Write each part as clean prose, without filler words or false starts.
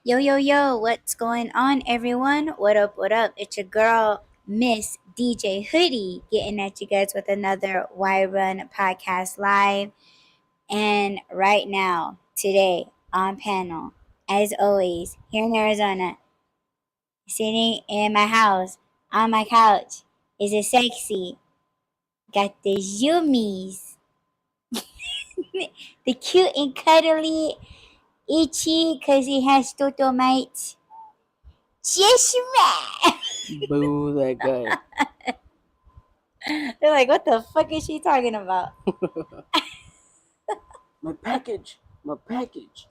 Yo, yo, yo, what's going on, everyone? What up, what up? It's your girl, Miss DJ Hoodie, getting at you guys with another Why Run podcast live. And right now, today, on panel, as always, here in Arizona, sitting in my house, on my couch, is a sexy, got the zoomies, the cute and cuddly, itchy, because he has toto mites. Just Boo that guy. They're like, what the fuck is she talking about? My package. My package.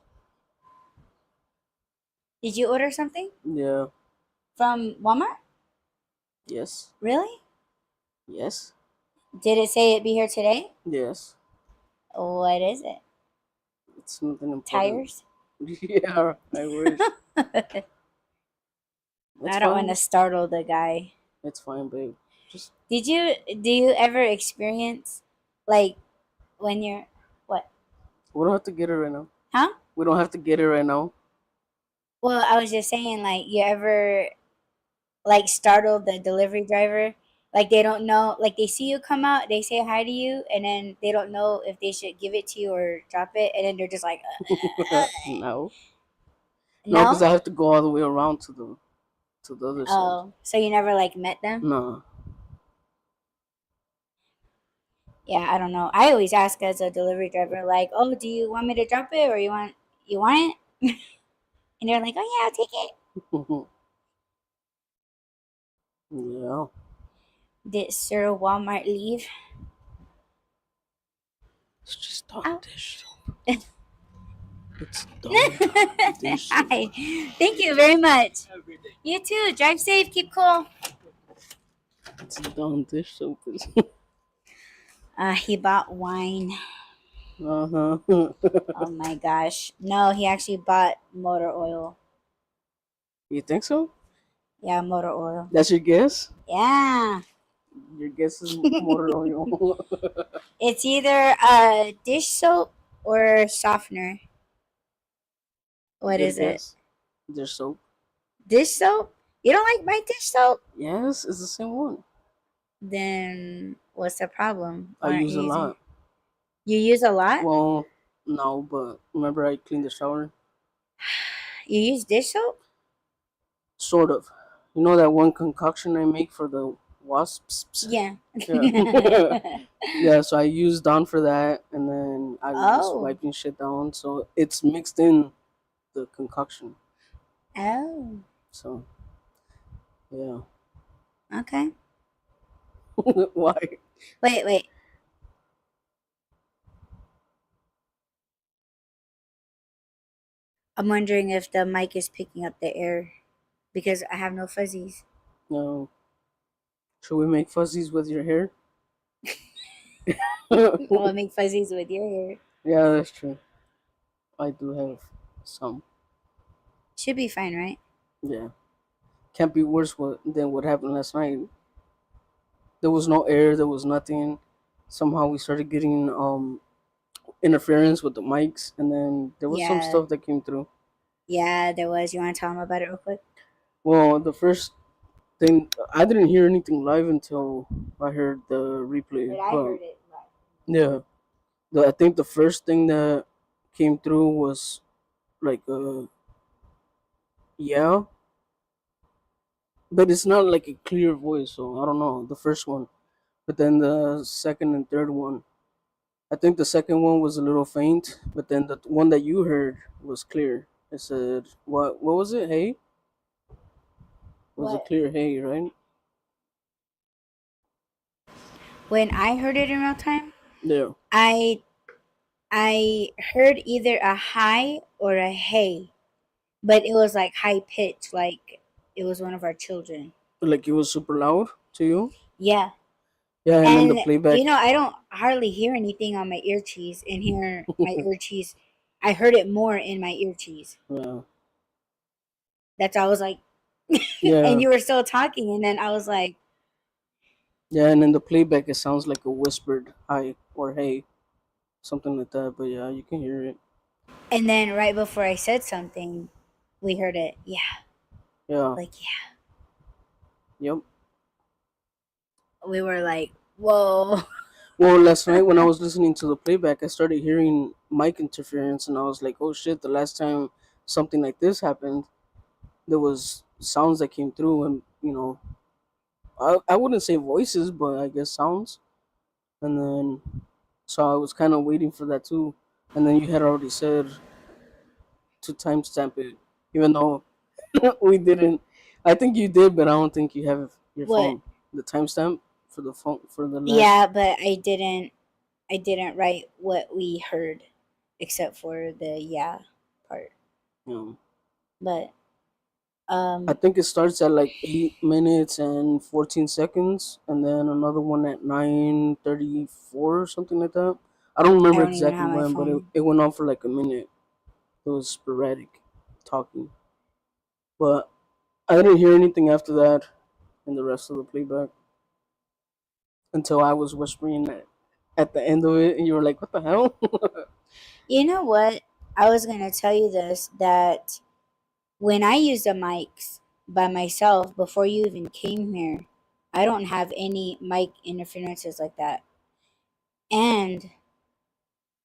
Did you order something Yeah. from Walmart? Yes. Really? Yes. Did it say it'd be here today? Yes. What is it? It's nothing important. Tires? Yeah, I wish. It's I don't want fine. to startle the guy. It's fine, babe. Just Do you ever experience like when you're what? we don't have to get it right now. Huh? We don't have to get it right now. Well, I was just saying, like, you ever like startle the delivery driver? Like they don't know, like they see you come out, they say hi to you, and then they don't know if they should give it to you or drop it, and then they're just like, No. No, because no. I have to go all the way around to the other side. Oh, so you never like met them? No. Yeah, I don't know. I always ask as a delivery driver, like, "Oh, do you want me to drop it, or you want it?" And they're like, "Oh yeah, I'll take it." Yeah. Did Sir Walmart leave? It's just dog Oh. dish soap. It's dog dish soap. Hi. Thank you very much. You too. Drive safe. Keep cool. It's dog dish soap. He bought wine. Uh-huh. Oh my gosh. No, he actually bought motor oil. You think so? Yeah, motor oil. That's your guess? Yeah. Your guess is motor oil. It's either dish soap or softener. What Good is it? guess. Dish soap. Dish soap? You don't like my dish soap? Yes, it's the same one. Then what's the problem? I use a lot. You use a lot? Well, no, but remember I cleaned the shower? You use dish soap? Sort of. You know that one concoction I make for the wasps? Yeah. Yeah, so I use Dawn for that, and then I was Oh. wiping shit down, so it's mixed in the concoction. Oh. So, yeah. Okay. Why? Wait. I'm wondering if the mic is picking up the air because I have no fuzzies. No. Should we make fuzzies with your hair? I'll make fuzzies with your hair. Yeah, that's true. I do have some. Should be fine, right? Yeah. Can't be worse than what happened last night. There was no air, there was nothing. Somehow we started getting interference with the mics, and then there was some stuff that came through. Yeah, there was. You want to tell them about it real quick? Well, the first thing, I didn't hear anything live until I heard the replay. But I heard it live. Yeah. I think the first thing that came through was like yeah, but it's not like a clear voice, so I don't know the first one. But then the second and third one, I think the second one was a little faint, but then the one that you heard was clear. It said, what was it? Hey? It was a clear hey, right? When I heard it in real time, Yeah. I heard either a hi or a hey, but it was like high pitch, like it was one of our children. Like it was super loud to you? Yeah. Yeah, and then the And playback. you know, I don't hardly hear anything on my ear cheese. And here, my ear cheese, I heard it more in my ear cheese. Yeah. That's why I was like, Yeah. and you were still talking, and then I was like, yeah, and then the playback, it sounds like a whispered hi or hey, something like that. But yeah, you can hear it. and then right before I said something, We heard it. Yeah. Yeah. Like, yeah. Yep. We were like, whoa. Well, last night when I was listening to the playback, I started hearing mic interference, and I was like, "Oh shit!" The last time something like this happened, there was sounds that came through, and I wouldn't say voices, but I guess sounds. And then, so I was kind of waiting for that too. And then you had already said to timestamp it, even though we didn't. I think you did, but I don't think you have your What? phone. The timestamp for the phone for the last. Yeah, but I didn't write what we heard except for the yeah part. You But I um think it starts at like 8 minutes and 14 seconds, and then another one at 9:34 or something like that. I don't I remember don't even exactly have my when, but it, phone. it went on for like a minute. It was sporadic talking, but I didn't hear anything after that in the rest of the playback until I was whispering at the end of it, and you were like, "What the hell?" You know what? I was gonna tell you this that when I use the mics by myself before you even came here, I don't have any mic interferences like that. And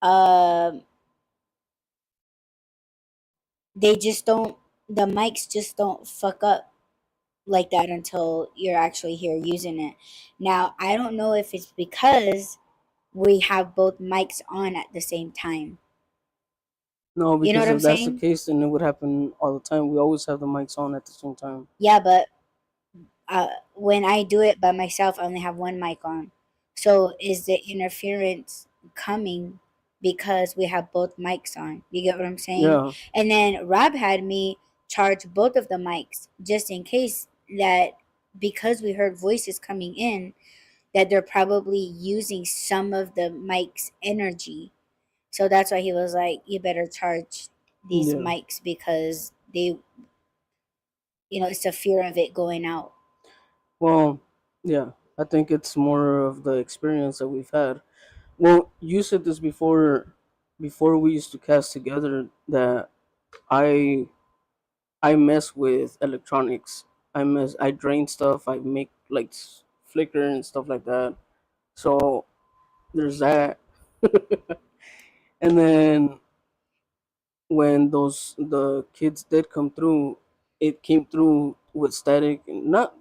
um they just don't the mics just don't fuck up like that until you're actually here using it. Now, I don't know if it's because we have both mics on at the same time. No, You know because what I'm if that's the saying? case, then it would happen all the time. We always have the mics on at the same time. Yeah, but when I do it by myself, I only have one mic on. So is the interference coming because we have both mics on? You get what I'm saying? Yeah, And then Rob had me charge both of the mics just in case that because we heard voices coming in, that they're probably using some of the mic's energy. So that's why he was like, you better charge these yeah. mics because it's a fear of it going out. Well, yeah, I think it's more of the experience that we've had. Well, you said this before we used to cast together that I I mess with electronics. I drain stuff. I make like flicker and stuff like that. So there's that. And then when the kids did come through, it came through with static and not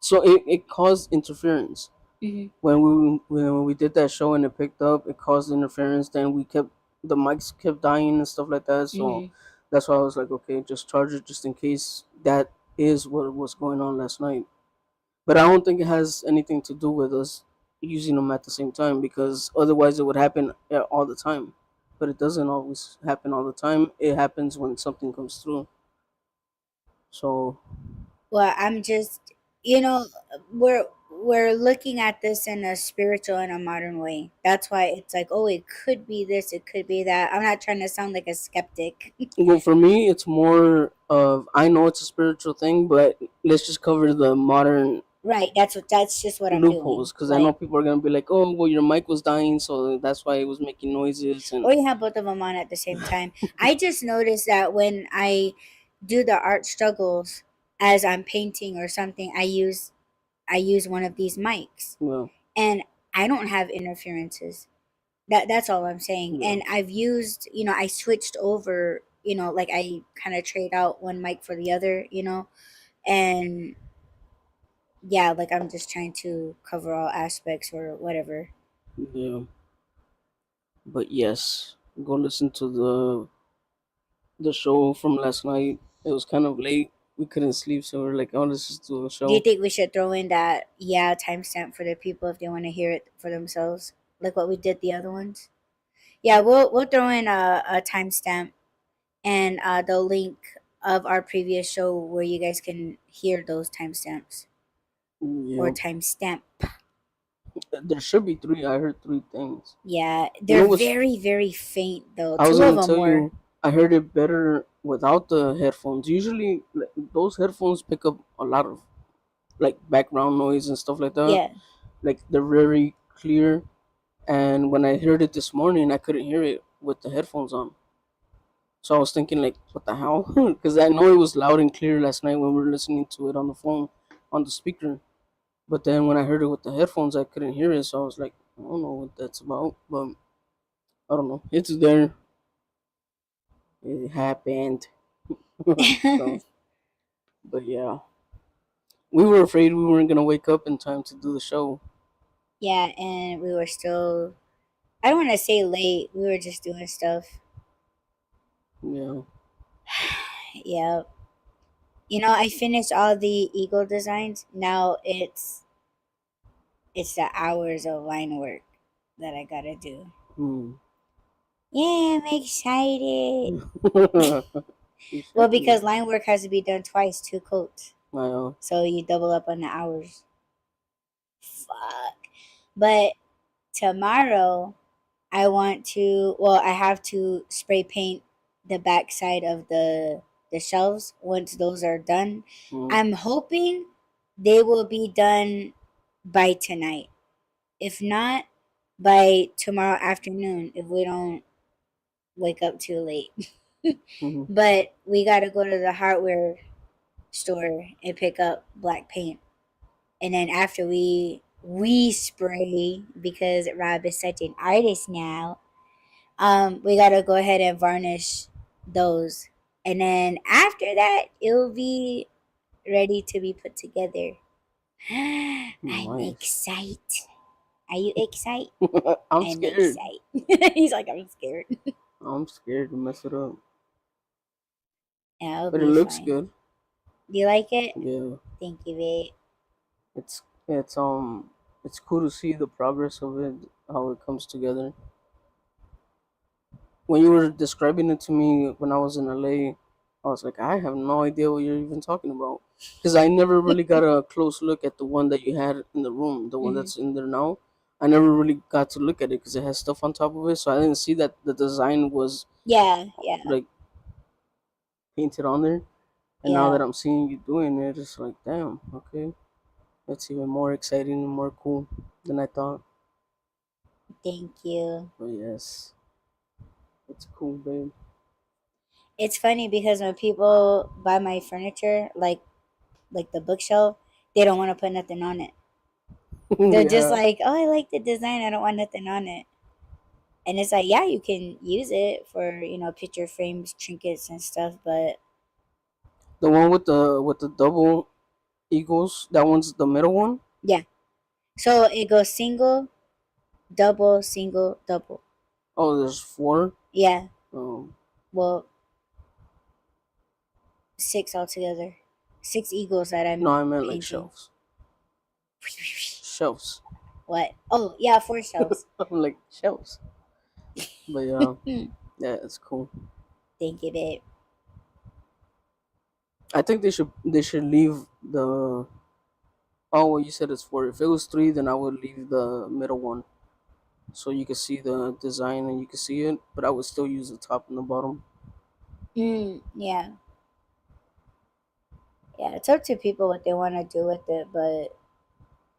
so it caused interference Hmm. when we did that show and it picked up, it caused interference. Then the mics kept dying and stuff like that. So Hmm. that's why I was like, okay, just charge it just in case that is what was going on last night. But I don't think it has anything to do with us using them at the same time because otherwise it would happen all the time. But it doesn't always happen all the time. It happens when something comes through. So Well, I'm just, you know, we're looking at this in a spiritual and a modern way. That's why it's like, oh, it could be this, it could be that. I'm not trying to sound like a skeptic. well, for me, it's more of I know it's a spiritual thing, but let's just cover the modern Right. That's just what I'm doing. loopholes because I know Like, people are gonna be like, "Oh, well, your mic was dying, so that's why it was making noises." And or you have both of them on at the same time. I just noticed that when I do the art struggles as I'm painting or something, I use one of these mics, well, and I don't have interferences. That's all I'm saying. yeah, And I've used, I switched over, like I kind of trade out one mic for the other, and yeah, like I'm just trying to cover all aspects or whatever. yeah. But yes, go listen to the show from last night. It was kind of late. We couldn't sleep, so we're like, "Oh, let's just do a Do you show." think we should throw in that timestamp for the people if they want to hear it for themselves, like what we did the other ones? Yeah, we'll throw in a timestamp and the link of our previous show where you guys can hear those timestamps or Yeah, timestamp. there should be three. I heard three things. Yeah, You know they're what's very, very faint though. I was Two of gonna them tell were. you, I heard it better without the headphones. Usually, like, those headphones pick up a lot of like background noise and stuff like that. Yeah. Like they're very clear. And when I heard it this morning, I couldn't hear it with the headphones on. So I was thinking like, what the hell? Because I know it was loud and clear last night when we were listening to it on the phone, on the speaker. But then when I heard it with the headphones, I couldn't hear it. So I was like, I don't know what that's about. But I don't know. It's there. It happened. So, but yeah, we were afraid we weren't gonna wake up in time to do the show. Yeah, and we were still, I don't want to say late. We were just doing stuff. Yeah. Yeah. You know, I finished all the eagle designs. Now it's the hours of line work that I gotta do. Hmm. Yeah, I'm excited. You Well, should be. because line work has to be done twice, two coats. I know. So you double up on the hours. Fuck. But tomorrow I want to, well, I have to spray paint the backside of the shelves once those are done. Mm, I'm hoping they will be done by tonight. If not, by tomorrow afternoon if we don't wake up too late. mm-hmm. But we got to go to the hardware store and pick up black paint. And then after we spray, because Rob is such an artist now, we gotta go ahead and varnish those. And then after that, it'll be ready to be put together. I'm Nice. excited. Are you excited? I'm I'm scared. excited. He's like, I'm scared. I'm scared to mess it up. Yeah, it'll But it be looks fine. good. Do you like it? Yeah. Thank you, babe. It's it's cool to see the progress of it, how it comes together. When you were describing it to me when I was in LA, I was like, I have no idea what you're even talking about. Because I never really got a close look at the one that you had in the room, the one Hmm. that's in there now. I never really got to look at it because it has stuff on top of it, so I didn't see that the design was Yeah, yeah, like painted on there. And now yeah. that I'm seeing you doing it, it's like, damn, okay, that's even more exciting and more cool than I thought. Thank you. But yes, it's cool, babe. It's funny because when people buy my furniture, like the bookshelf, they don't want to put nothing on it. They're just Yeah, like, "Oh, I like the design. I don't want nothing on it." And it's like, yeah, you can use it for, picture frames, trinkets, and stuff. But the one with the double eagles. That one's the middle one. yeah, so it goes single, double. Oh, there's four. Yeah, Um, well, six altogether. Six eagles that no, I'm I meant like painting. shelves. Shelves. What? Oh, yeah, four shelves. I'm like shelves. But yeah, Hmm. yeah, it's cool. Thank you, babe. I think they should leave the. Oh, well, you said it's four. If it was three, then I would leave the middle one so you can see the design and you can see it. But I would still use the top and the bottom. Yeah, yeah. It's up to people what they want to do with it, but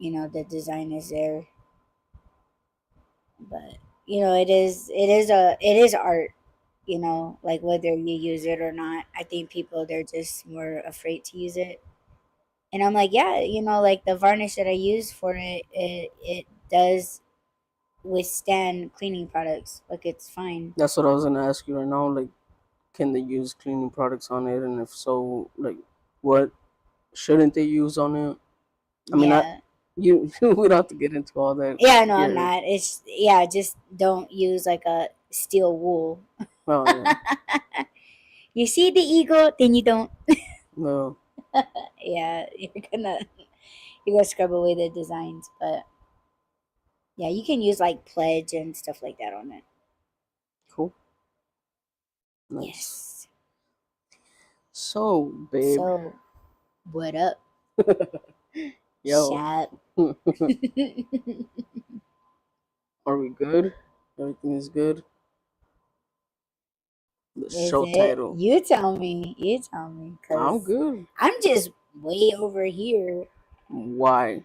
the design is there. But it is art. Like whether you use it or not. I think people they're just more afraid to use it. And I'm like, yeah, like the varnish that I use for it does withstand cleaning products. Like it's fine. That's what I was gonna ask you right now. Like, can they use cleaning products on it, and if so, like, what shouldn't they use on it? I mean, I Yeah. you we don't have to get into all that Yeah, no, I'm here. not. It's yeah, just don't use like a steel wool. Oh yeah, You see the eagle, then you don't. no, Yeah, you're gonna scrub away the designs, but yeah, you can use like pledge and stuff like that on it. cool, nice. Yes. So, babe, So, what up, yo, Shop? are we good? Everything is good. The Is show it? title. You tell me. You tell me, I'm cause good. I'm just way over here. Why?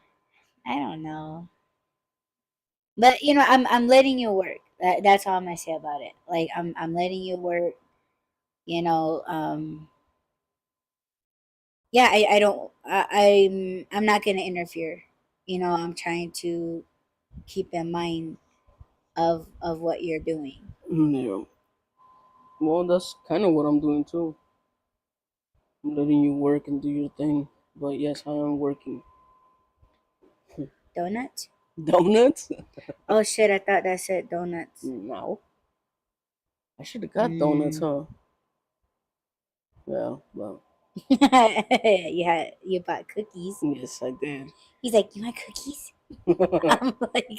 I don't know, but I'm letting you work. That's all I'm gonna say about it. Like I'm letting you work. You know, yeah, I don't. I'm not gonna interfere. You know, I'm trying to keep in mind of what you're doing. Yeah. Well, that's kind of what I'm doing too. I'm letting you work and do your thing. But yes, I am working. Donuts? Donuts? Oh shit! I thought that said donuts. No. I should have got donuts, Mm. huh? Yeah, well, You bought cookies. yes, I did. He's like, you want cookies? I'm like,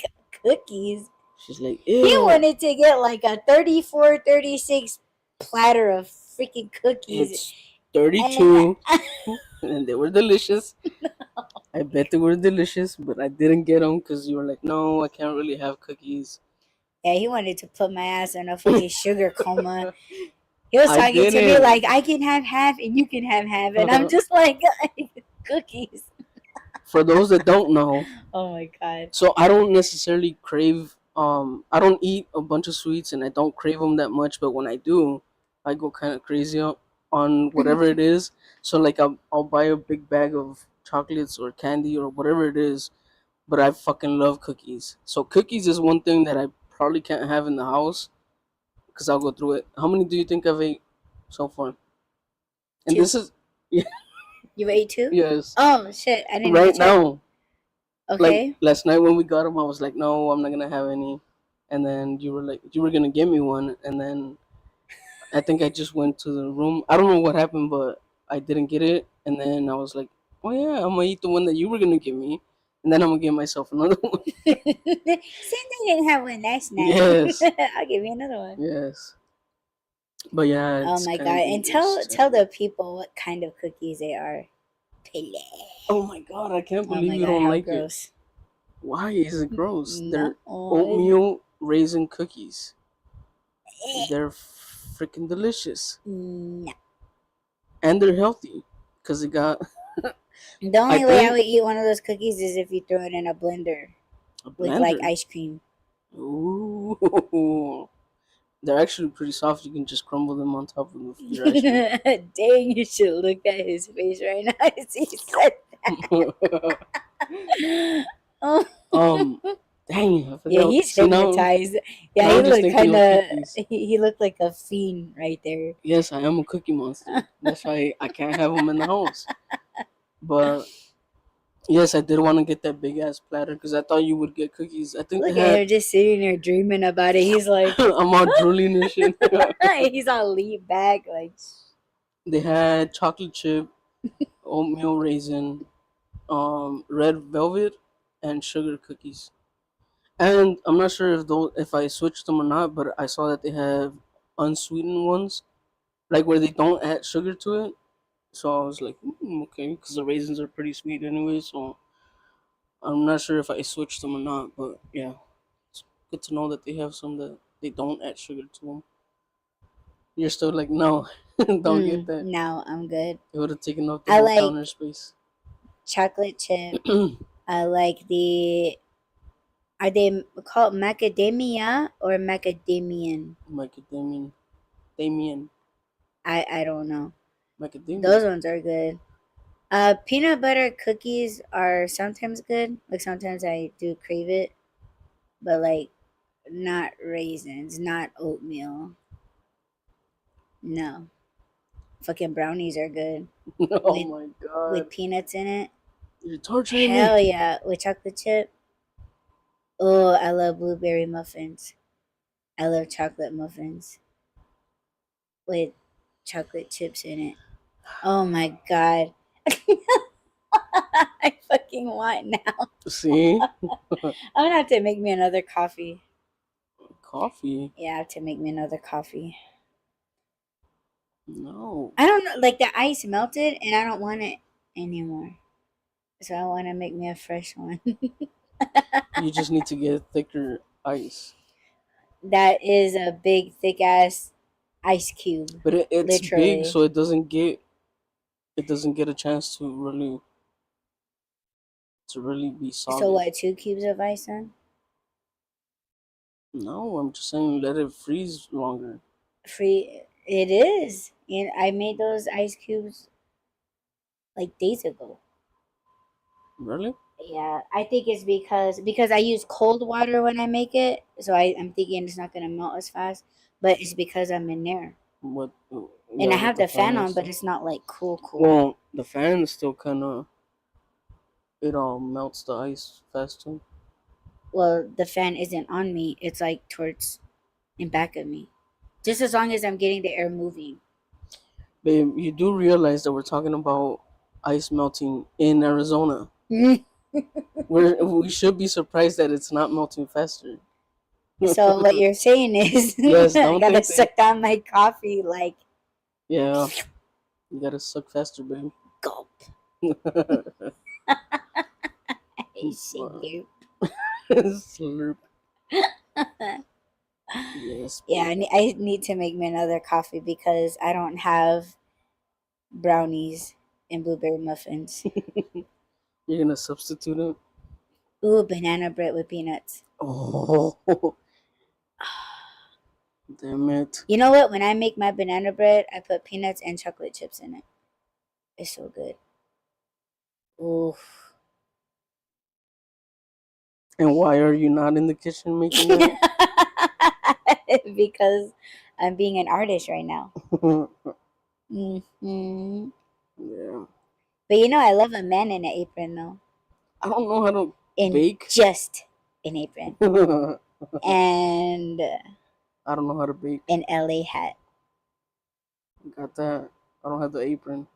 cookies. She's like, He ew, wanted to get like a 34, 36 platter of freaking cookies. it's And 32, and they were delicious. I bet they were delicious, but I didn't get them because you were like, no, I can't really have cookies. yeah, he wanted to put my ass in a fucking sugar coma. He was I talking to me didn't. like, I can have half and you can have half. And I'm just like, cookies. For those that don't know, Oh my God. so I don't necessarily crave. I don't eat a bunch of sweets, and I don't crave them that much. But when I do, I go kind of crazy on whatever it is. So like, I'll buy a big bag of chocolates or candy or whatever it is. But I fucking love cookies. So cookies is one thing that I probably can't have in the house because I'll go through it. How many do you think I've ate so far? And Two. this is yeah, You ate two? yes, Oh shit. I didn't even right check. now. Like Okay. last night when we got them, I was like, no, I'm not gonna have any. And then you were like, you were gonna give me one, and then I think I just went to the room. I don't know what happened, but I didn't get it. And then I was like, oh yeah, I'm gonna eat the one that you were gonna give me, and then I'm gonna give myself another one. Since I didn't have one last night, Yes, I'll give you another one. yes. But yeah, Oh it's my kind God. of And dangerous tell to. the people what kind of cookies they are. Pele. Oh my god, I can't Oh believe my you God, don't how like it. gross. Why is it gross? No. They're oatmeal raisin cookies. They're freaking delicious. No. And they're healthy because it got The I only way I think would eat one of those cookies is if you throw it in a blender a with like blender. ice cream. Ooh, they're actually pretty soft. You can just crumble them on top of your ice cream. Dang, you should look at his face right now as he said that. Oh, um, dang, I yeah, forgot. he's See now, hypnotized. Yeah, now he I'm just looked thinking kind of of. cookies. He looked like a fiend right there. Yes, I am a cookie monster. That's why I can't have them in the house. But yes, I did want to get that big ass platter because I thought you would get cookies. I think they Look at had. him just sitting there dreaming about it. He's like, I'm all drooling and shit. he's all lean back, like, They had chocolate chip, oatmeal raisin, red velvet, and sugar cookies. And I'm not sure if I switched them or not, but I saw that they have unsweetened ones, like where they don't add sugar to it. So I was like, okay, because the raisins are pretty sweet anyway. So I'm not sure if I switched them or not, but yeah, it's good to know that they have some that they don't add sugar to them. You're still like, no, don't get that. no, I'm good. It would have taken up the I whole like counter space. chocolate chip. I like the. Are they called macadamia or macadamian? Macadamian, Damien, I don't know. macadamia. Those ones are good. Peanut butter cookies are sometimes good. Like sometimes I do crave it, but like not raisins, not oatmeal. No, fucking brownies are good Oh with my god, peanuts in it. you're torturing me. Hell yeah, with chocolate chip. Oh, I love blueberry muffins. I love chocolate muffins with chocolate chips in it. Oh my god. I fucking want now. See, I'm gonna have to make me another coffee. coffee. Yeah, I have to make me another coffee. No, I don't know, like the ice melted and I don't want it anymore. So I want to make me a fresh one. you just need to get thicker ice. That is a big, thick ass ice cube, But it's big, literally. so it doesn't get a chance to really be So solid. what? 2 cubes of ice then? No, I'm just saying let it freeze longer. Free. It is. And I made those ice cubes like days ago. Really? Yeah, I think it's because I use cold water when I make it, so I'm thinking it's not gonna melt as fast. But it's because I'm in there, What? and Yeah, I with have the the fan fan and on, but stuff. it's not like cool. Well, the fan still kind of it all melts the ice fast too. Well, the fan isn't on me; it's like towards in back of me. Just as long as I'm getting the air moving. Babe, you do realize that we're talking about ice melting in Arizona. We should be surprised that it's not melting faster. So what you're saying is, Yes, I don't gotta think that. suck down my coffee like Yeah, you gotta suck faster, babe. gulp. I see But- you. Slurp. Yes, Yeah, babe. I need to make me another coffee because I don't have brownies and blueberry muffins. You're gonna substitute it. Ooh, banana bread with peanuts. Oh, damn it! You know what? When I make my banana bread, I put peanuts and chocolate chips in it. It's so good. Ooh. And why are you not in the kitchen making that? Because I'm being an artist right now. Hmm. Yeah, But you know, I love a man in an apron though. I don't know how to In bake. just an apron. I And don't know how to bake. an LA hat. Got that. I don't have the apron.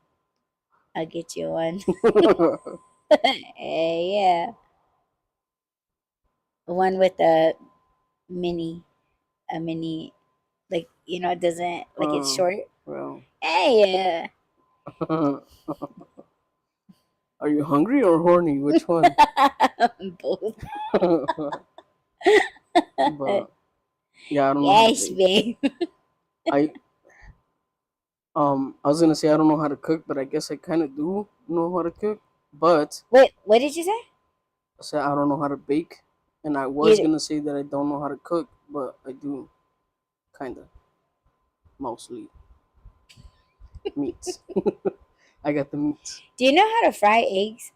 I'll get you one. Yeah. One with mini, a mini, like, it doesn't, like it's Oh, short. well. Hey, Are you hungry or horny? Which one? both. But yeah, I don't know how to Yes, bake. babe. I I was gonna say I don't know how to cook, but I guess I kind of do know how to cook. But Wait, what did you say? I said I don't know how to bake, and I was You gonna say that I don't know how to cook, but I do, kind of, mostly meats. I got the meats. do you know how to fry eggs?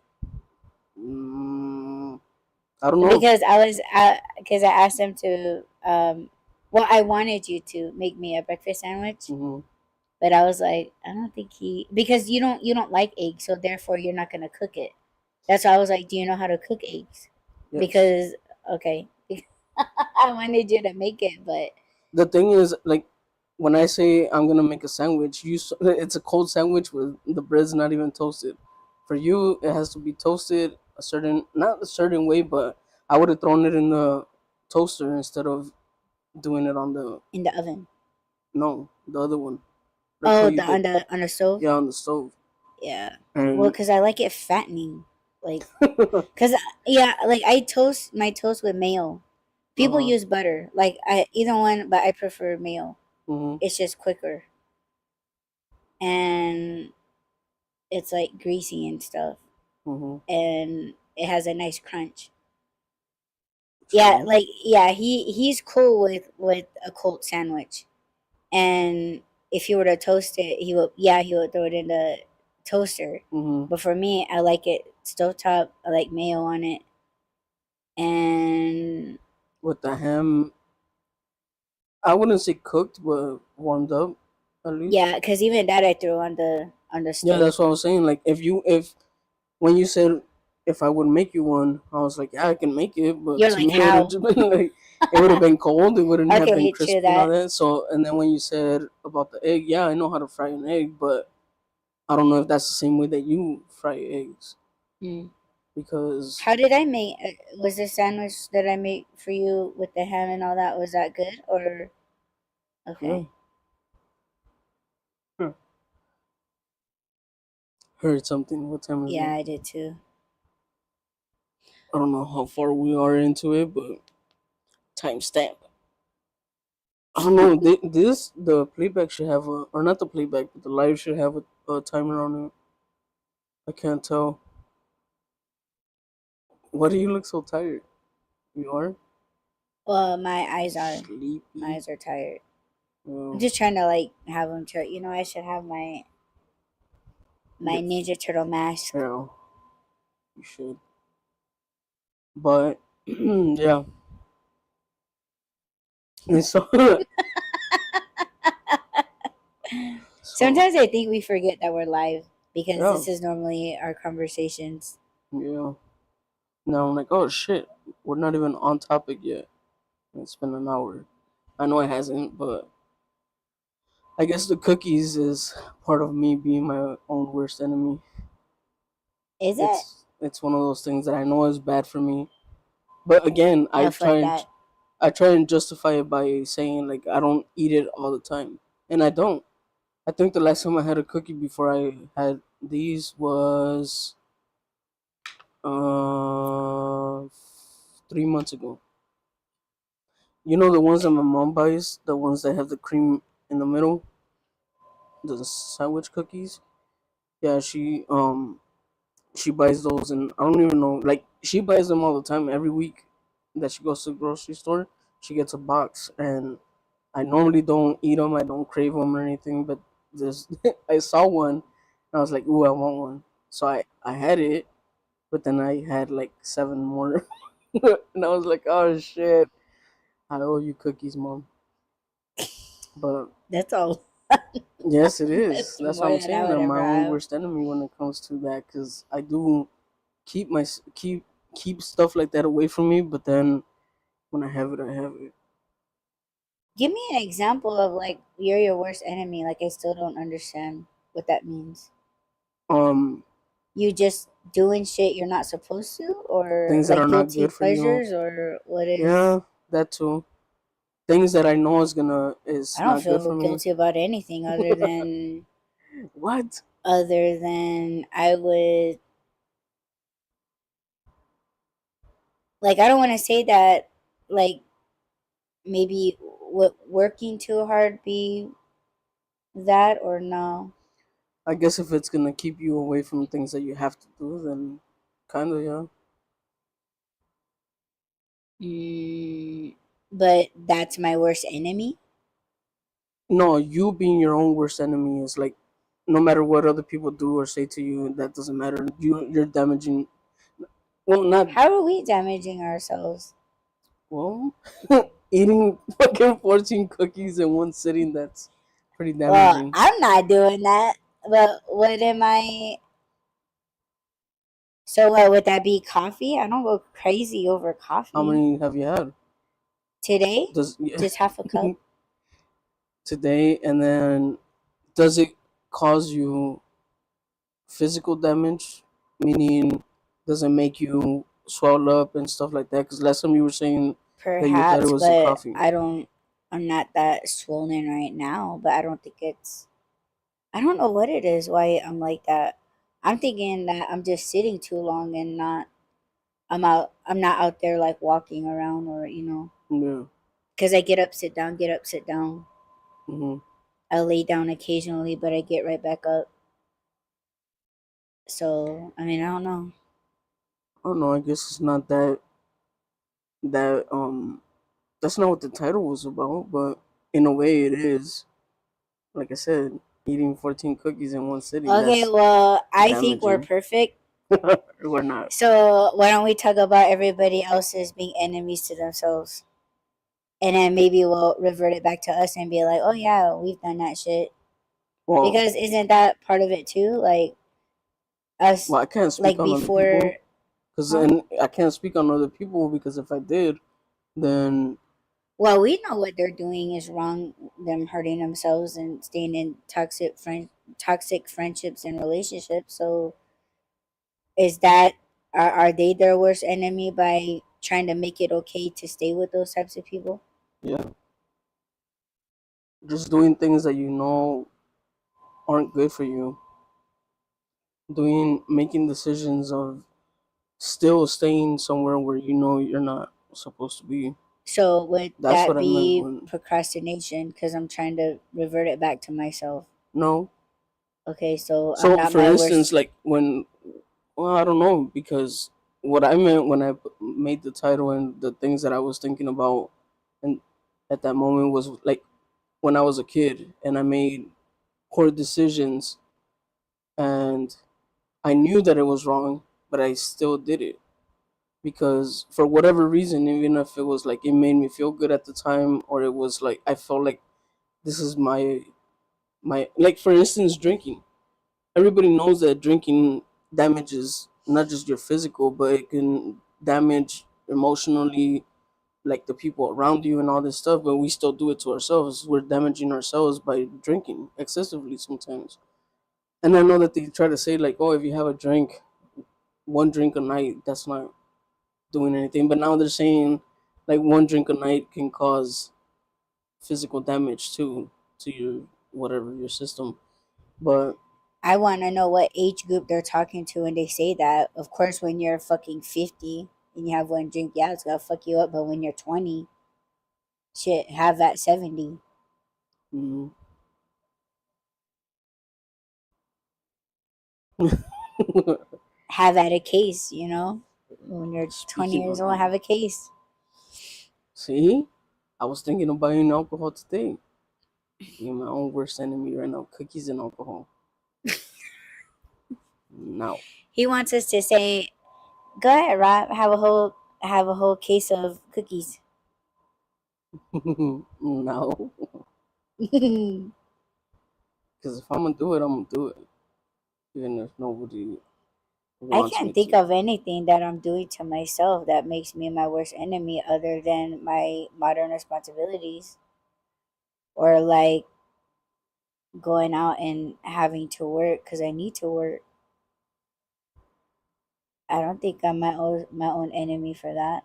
Mm, I don't know. Because I asked him to well, I wanted you to make me a breakfast sandwich, Hmm. but I was like, I don't think because you don't like eggs, so therefore you're not gonna cook it. That's why I was like, do you know how to cook eggs? Yes. Because okay, I wanted you to make it, but The thing is, like, when I say I'm gonna make a sandwich, it's a cold sandwich with the bread's not even toasted. For you, it has to be toasted a certain, not a certain way, but I would have thrown it in the toaster instead of doing it on the in the oven. no, the other one, like how Oh, you the did, on the stove. yeah, on the stove. Yeah. Well, And because I like it fattening, like, cause yeah, like I toast my toast with mayo. People uh-huh. use butter, like I either one, but I prefer mayo. Hmm. It's just quicker and it's like greasy and stuff, Hmm. and it has a nice crunch. Yeah, True. like yeah, he's cool with a cold sandwich, and if he were to toast it, he would throw it in the toaster. Hmm. But for me, I like it stovetop. I like mayo on it, and With the ham, I wouldn't say cooked, but warmed up at least. yeah, because even that I threw on the Yeah, stove. that's what I was saying. Like, if when you said if I would make you one, I was like, yeah, I can make it, but You're to like, me it would have how? just been like it would have been cold. It wouldn't have been Okay, true crispy and all that. that. So, and then when you said about the egg, yeah, I know how to fry an egg, but I don't know if that's the same way that you fry eggs Mm. because How did I make? Was the sandwich that I made for you with the ham and all that, was that good or yeah, okay? huh. Heard something. What time is Yeah, it? I did too. I don't know how far we are into it, but timestamp. I don't know. This the playback should have a, or not the playback, but the live should have a timer on it. I can't tell. Why do you look so tired? You are Well, my eyes are sleepy. tired. I'm Yeah, just trying to like have them to. I should have my get, Ninja Turtle mask. yeah, you should. But yeah, and so so Sometimes I think we forget that we're live because yeah, this is normally our conversations. yeah. Now I'm like, oh shit, we're not even on topic yet. It's been an hour. I know it hasn't, but I guess the cookies is part of me being my own worst enemy. Is it? It's one of those things that I know is bad for me. But again, Oh, fuck that. I try and justify it by saying like I don't eat it all the time, and I don't. I think the last time I had a cookie before I had these was uh 3 months ago. You know the ones that my mom buys, the ones that have the cream in the middle, the sandwich cookies. Yeah, she buys those, and I don't even know. Like she buys them all the time. Every week that she goes to the grocery store, she gets a box, and I normally don't eat them. I don't crave them or anything. But this, I saw one, and I was like, "Ooh, I want one." So I had it, but then I had like 7 more, and I was like, "Oh shit, I owe you cookies, mom." But That's all. yes, it is. That's That's what more I'm than I saying. would I'm my ever own have. worst enemy when it comes to that, because I do keep my keep stuff like that away from me. But then when I have it, I have it. Give me an example of like you're your worst enemy. Like I still don't understand what that means. Um, You just doing shit you're not supposed to, or Things that like are not guilty good for you. pleasures, or what is? Yeah, that too. Things that I know I is don't not good feel for me. guilty about anything What? other than I would like. I don't want to say that like maybe what working too hard be that or no. I guess if it's gonna keep you away from things that you have to do, then kinda yeah. Mm, but that's my worst enemy. No, you being your own worst enemy is like, no matter what other people do or say to you, that doesn't matter. You're damaging. Well, not How are we damaging ourselves? well. Eating fucking 14 cookies in one sitting. That's pretty Well, damaging. I'm not doing that. But what am I? So what would that be? Coffee? I don't go crazy over How coffee. many have you had? Today, Does yeah, just half a cup. today, and then does it cause you physical damage? Meaning, does it make you swell up and stuff like that? Because last time you were saying that you thought it Perhaps, was the but coffee. I don't. I'm not that swollen right now, but I don't think it's. I don't know what it is. Why I'm like that. I'm thinking that I'm just sitting too long and not. I'm out. I'm not out there like walking around or Yeah. because I get up, sit down, get up, sit down. Hmm. I lay down occasionally, but I get right back up. So I mean, I don't know. I don't know. I guess it's not that that's not what the title was about, but in a way it is. Like I said, eating 14 cookies in one sitting, Okay, that's well, I think we're damaging. perfect. Or not. So why don't we talk about everybody else's being enemies to themselves? And then maybe we'll revert it back to us and be like, oh yeah, we've done that shit. Well, Because isn't that part of it too? Like us, I can't speak like on other people before, because huh? then I can't speak on other people because if I did, then Well, we know what they're doing is wrong. Them hurting themselves and staying in toxic friendships and relationships. So is that are they their worst enemy by trying to make it okay to stay with those types of people? yeah, just doing things that you know aren't good for you, making decisions of still staying somewhere where you know you're not supposed to be. So would That's that what I meant be when procrastination? Because I'm trying to revert it back to myself. no. Okay, so I'm So not for my instance, worst. like when well, I don't know because what I meant when made the title and the things that I was thinking about and at that moment was like when I was a kid and I made poor decisions, and I knew that it was wrong, but I still did it because for whatever reason, even if it was like it made me feel good at the time, or it was like I felt like this is my like, for instance, drinking. Everybody knows that drinking damages not just your physical, but it can damage emotionally, like the people around you and all this stuff. But we still do it to ourselves. We're damaging ourselves by drinking excessively sometimes. And I know that they try to say like, oh, if you have a drink, one drink a night, that's not doing anything. But now they're saying like one drink a night can cause physical damage to your whatever your system. But I want to know what age group they're talking to when they say that. Of course, when you're fucking 50 and you have one drink, yeah, it's gonna fuck you up. But when you're 20, shit, have that 70. mm, Have at a case, you know? When you're 20 speaking years of, old, have a case. see, I was thinking of buying alcohol today. Being my own worst enemy right now. Cookies and alcohol. Now. He wants us to say, go ahead, Rob, have a whole case of cookies. No. I Because if I'm going to do it, I'm going to do it. Even if nobody wants me can't think to. of anything that I'm doing to myself that makes me my worst enemy other than my modern responsibilities or like going out and having to work because I need to work. I don't think I'm my own enemy for that.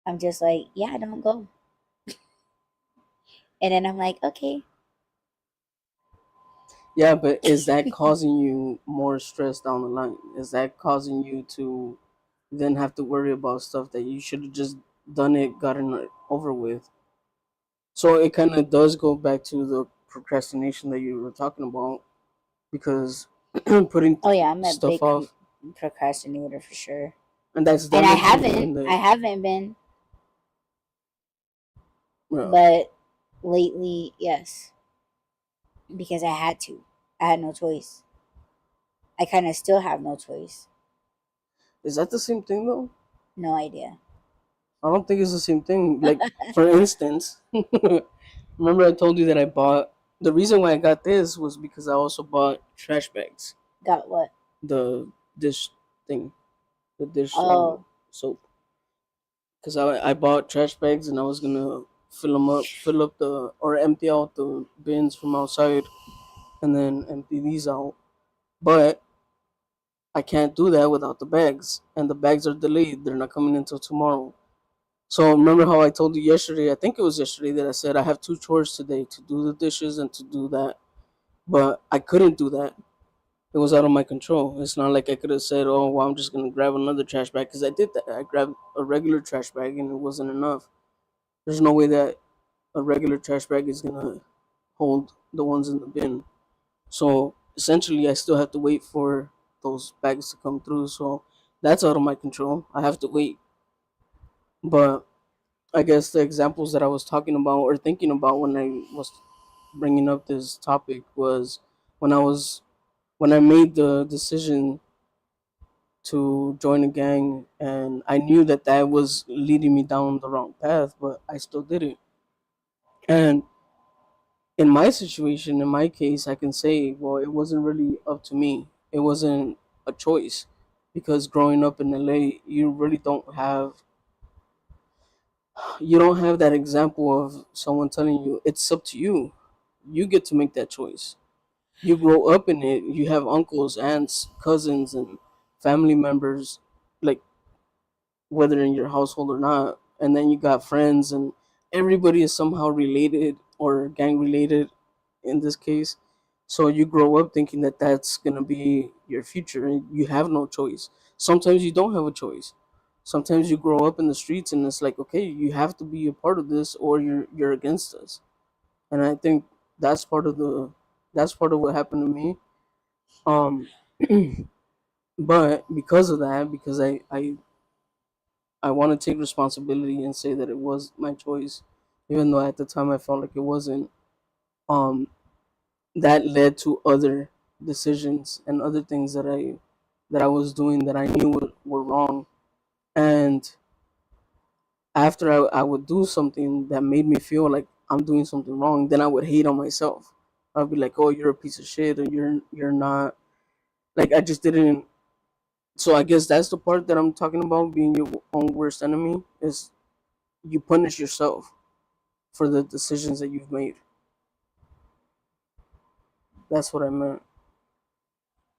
I'm just like, yeah, don't go. And then I'm like, okay, Yeah, but is that causing you more stress down the line? Is that causing you to then have to worry about stuff that you should have just done it, gotten it over with? So it kind of does go back to the procrastination that you were talking about, because putting oh yeah, I'm a stuff big off, procrastinator for sure. and that's And I damaging you haven't, in I the haven't been, well, but lately, yes, because I had to. I had no choice. I kind of still have no choice. is that the same thing though? No idea. I don't think it's the same thing. Like, for instance, remember I told you that I bought, the reason why I got this was because I also bought trash bags, Got what? the dish thing, the dish Oh, soap. Because I bought trash bags and I was gonna fill up the, or empty out the bins from outside and then empty these out. But I can't do that without the bags, and the bags are delayed. They're not coming until tomorrow. So remember how I told you yesterday? I think it was yesterday that I said I have two chores today: to do the dishes and to do that. But I couldn't do that. It was out of my control. It's not like I could have said, "Oh, well, I'm just gonna grab another trash bag," because I did that. I grabbed a regular trash bag and it wasn't enough. There's no way that a regular trash bag is gonna hold the ones in the bin. So essentially, I still have to wait for those bags to come through. So that's out of my control. I have to wait. But I guess the examples that I was talking about or thinking about when I was bringing up this topic was when I was when I made the decision to join a gang, and I knew that that was leading me down the wrong path, but I still did it. And in my situation, in my case, I can say, well, it wasn't really up to me. It wasn't a choice, because growing up in LA, you don't have that example of someone telling you it's up to you. You get to make that choice. You grow up in it. You have uncles, aunts, cousins, and family members, like, whether in your household or not. And then you got friends, and everybody is somehow related or gang related in this case. So you grow up thinking that that's going to be your future, and you have no choice. Sometimes you don't have a choice. Sometimes you grow up in the streets and it's like, okay, you have to be a part of this or you're against us. And I think that's part of the that's part of what happened to me. Um but because of that, because I want to take responsibility and say that it was my choice. even though at the time I felt like it wasn't. Um, that led to other decisions and other things that I was doing that I knew were wrong. And after I would do something that made me feel like I'm doing something wrong, then I would hate on myself. I'd be like, "Oh, you're a piece of shit," or "You're not." Like I just didn't. So I guess that's the part that I'm talking about. Being your own worst enemy is you punish yourself for the decisions that you've made. That's what I meant.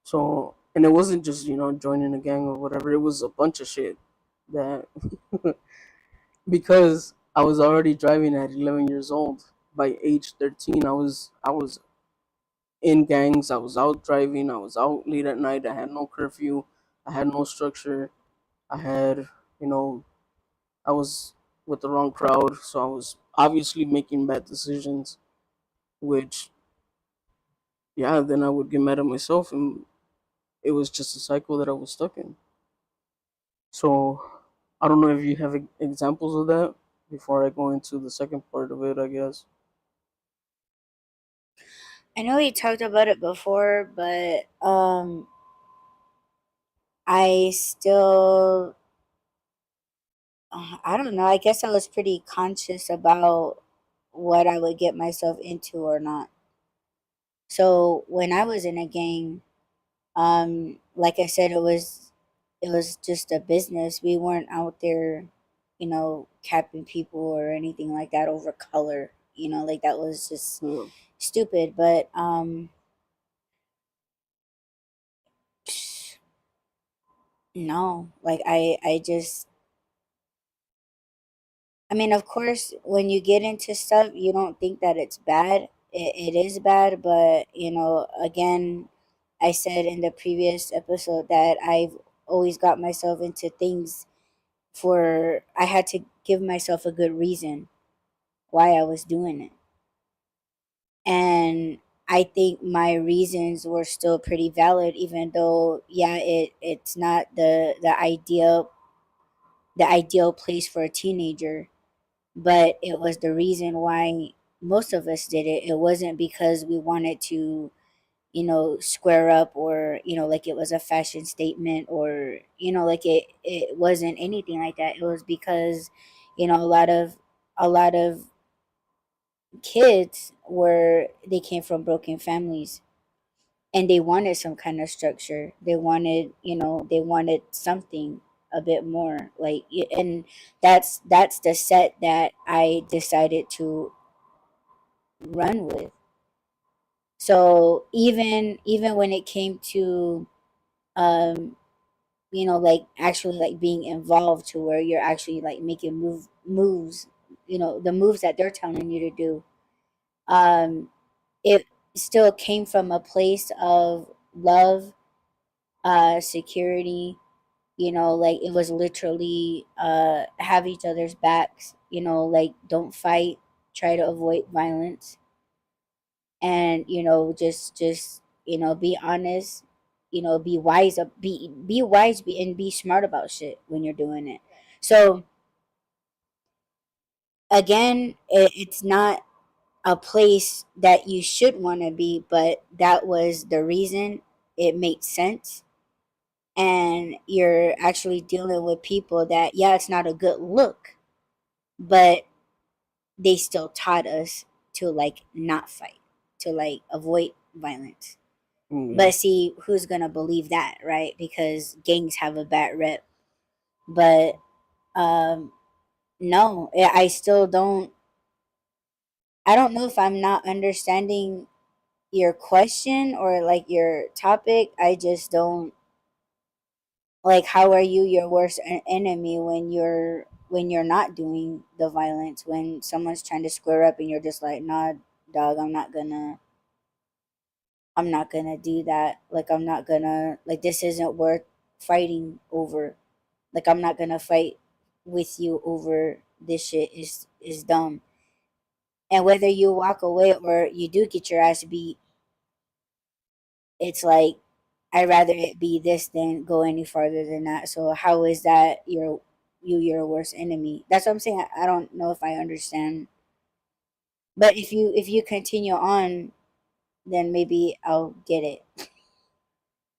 So, and it wasn't just joining a gang or whatever. It was a bunch of shit that because I was already driving at 11 years old. By age 13, I was in gangs. I was out driving. I was out late at night. I had no curfew. I had no structure. I had, you know, I was with the wrong crowd. So I was obviously making bad decisions, which, yeah, then I would get mad at myself. And it was just a cycle that I was stuck in. So I don't know if you have examples of that before I go into the second part of it, I guess. I know we talked about it before, but I still I don't know. I guess I was pretty conscious about what I would get myself into or not. So when I was in a gang, like I said, it was just a business. We weren't out there, capping people or anything like that over color. Like that was just Yeah. stupid. But no, like I just I mean, of course, when you get into stuff, you don't think that it's bad. It is bad, but again, I said in the previous episode that I've always got myself into things for I had to give myself a good reason why I was doing it. And I think my reasons were still pretty valid, even though yeah, it's not the ideal place for a teenager, but it was the reason why most of us did it. It wasn't because we wanted to, square up, or like it was a fashion statement, or like it wasn't anything like that. It was because a lot of kids were they came from broken families, and they wanted some kind of structure. They wanted something a bit more like, and that's the set that I decided to run with. So even when it came to um like actually like being involved to where you're actually like making moves, the moves that they're telling you to do, um it still came from a place of love, security. Like it was literally have each other's backs, like don't fight, try to avoid violence, and be honest, be wise, be wise, and be smart about shit when you're doing it. So again, it's not a place that you should want to be, but that was the reason. It made sense. And you're actually dealing with people that, yeah, it's not a good look, but they still taught us to like not fight, to like avoid violence. Yeah. But see, who's gonna believe that, right? Because gangs have a bad rep. But um, no, I still don't. I don't know if I'm not understanding your question or like your topic. I just don't like. How are you your worst enemy when you're not doing the violence? When someone's trying to square up and you're just like, nah, dog, I'm not gonna do that. Like I'm not gonna like this isn't worth fighting over. Like I'm not gonna fight with you over this shit is dumb. And whether you walk away or you do get your ass beat, it's like I'd rather it be this than go any farther than that. So how is that your worst enemy? That's what I'm saying. I don't know if I understand. But if you continue on, then maybe I'll get it.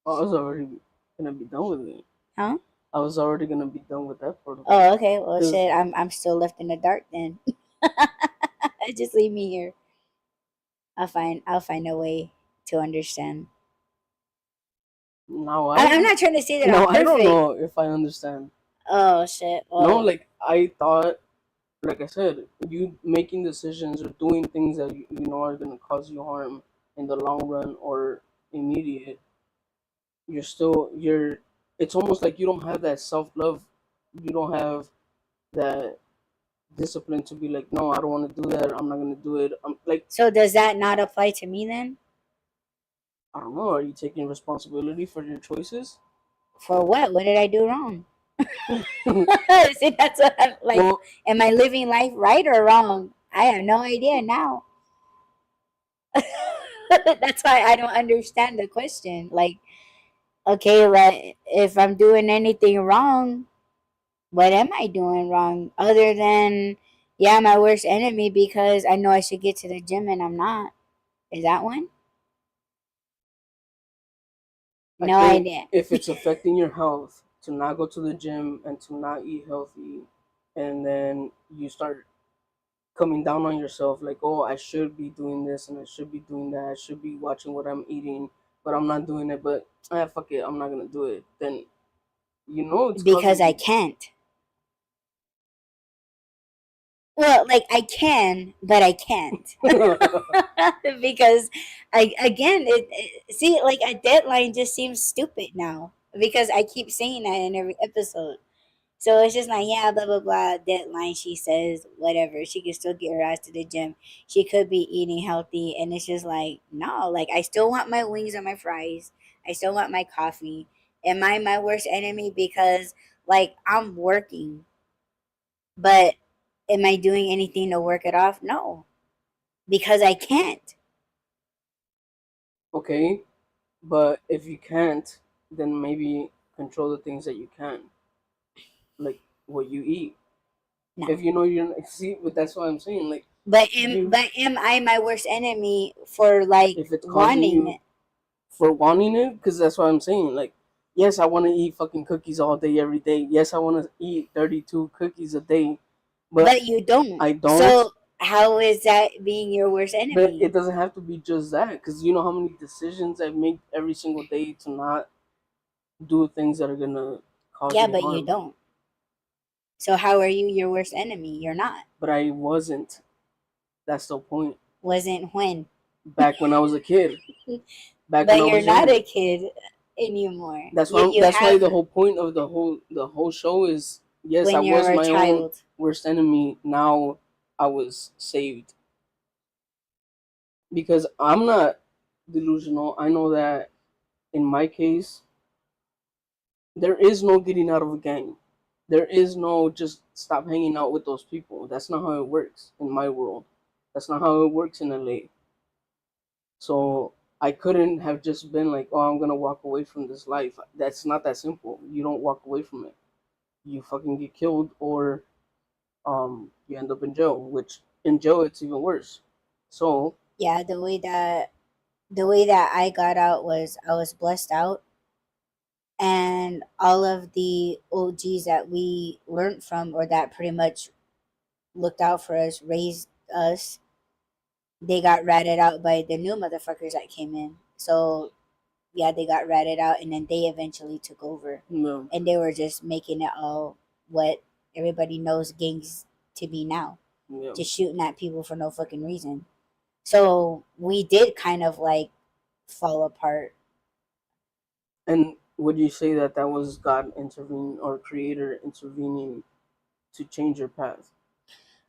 I was already gonna be done with it. Huh? I was already gonna be done with that part of it. Oh, okay. Well, Cause shit. I'm still left in the dark then. Just leave me here. I'll find a way to understand. now I'm I not trying to say that I'm now I don't perfect. know if I understand. Oh shit. No, Well, like I thought, like I said, you making decisions or doing things that you know are gonna cause you harm in the long run or immediate, you're it's almost like you don't have that self love, you don't have that discipline to be like, no, I don't want to do that, I'm not gonna do it. I'm like, so does that not apply to me then? I don't know, are you taking responsibility for your choices? For what? What did I do wrong? See, that's what I'm like. Well, Am I living life right or wrong? I have no idea now. That's why I don't understand the question. Like, okay, like if I'm doing anything wrong, what am I doing wrong? Other than, yeah, my worst enemy because I know I should get to the gym and I'm not. Is that one? I No think idea. if it's affecting your health to not go to the gym and to not eat healthy, and then you start coming down on yourself like, oh, I should be doing this and I should be doing that, I should be watching what I'm eating, but I'm not doing it, but fuck it, I'm not gonna do it, then you know it's Because I causing can't. Well, like I can, but I can't. Because I again see like a deadline just seems stupid now because I keep saying that in every episode. So it's just like, yeah, blah blah blah, deadline, she says, whatever. She can still get her ass to the gym. She could be eating healthy and it's just like, no, like I still want my wings and my fries. I still want my coffee. Am I my worst enemy because like I'm working, but am I doing anything to work it off? No, because I can't. okay, but if you can't, then maybe control the things that you can, like what you eat. No. If you know you're see, but that's what I'm saying, like you, But am I my worst enemy for like if it's causing wanting you it? for wanting it, because that's what I'm saying. Like, yes, I want to eat fucking cookies all day, every day. Yes, I want to eat 32 cookies a day, but But you don't. I don't. So how is that being your worst But enemy? it doesn't have to be just that, because you know how many decisions I make every single day to not do things that are gonna cause Yeah, me but you harm. don't. So how are you your worst enemy? You're not. But I wasn't. That's the point. Wasn't when. Back when I was a kid, back when But I you're was not younger. a kid anymore. That's You why. you That's why have the whole point of the whole show is, yes, I when was you're a my own child. worst enemy. Now I was saved because I'm not delusional. I know that in my case, there is no getting out of a gang. There is no just stop hanging out with those people. That's not how it works in my world. That's not how it works in LA. So I couldn't have just been like, oh, I'm gonna walk away from this life. That's not that simple. You don't walk away from it. You fucking get killed, or you end up in jail. Which in jail it's even worse. So Yeah, the way that I got out was I was blessed out, and all of the OGs that we learned from or that pretty much looked out for us, raised us, they got ratted out by the new motherfuckers that came in. So yeah, they got ratted out and then they eventually took over. no, And they were just making it all what everybody knows gangs to be now. yeah. Just shooting at people for no fucking reason. So we did kind of like fall apart. And would you say that that was God intervening or Creator intervening to change your path?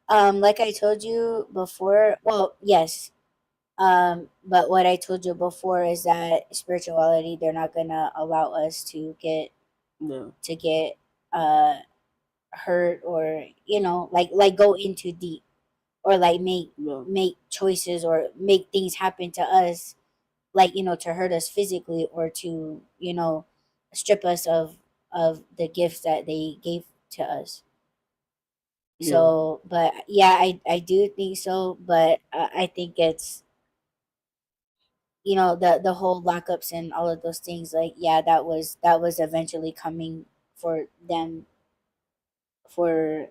Like I told you before, well, yes. But what I told you before is that spirituality, they're not gonna allow us Yeah, to get uh hurt or like go into deep or like make yeah. make choices or make things happen to us like to hurt us physically or to strip us of the gifts that they gave to us. Yeah. So, but yeah, I do think so. But I think it's, the whole lockups and all of those things. Like, yeah, that was eventually coming for them, for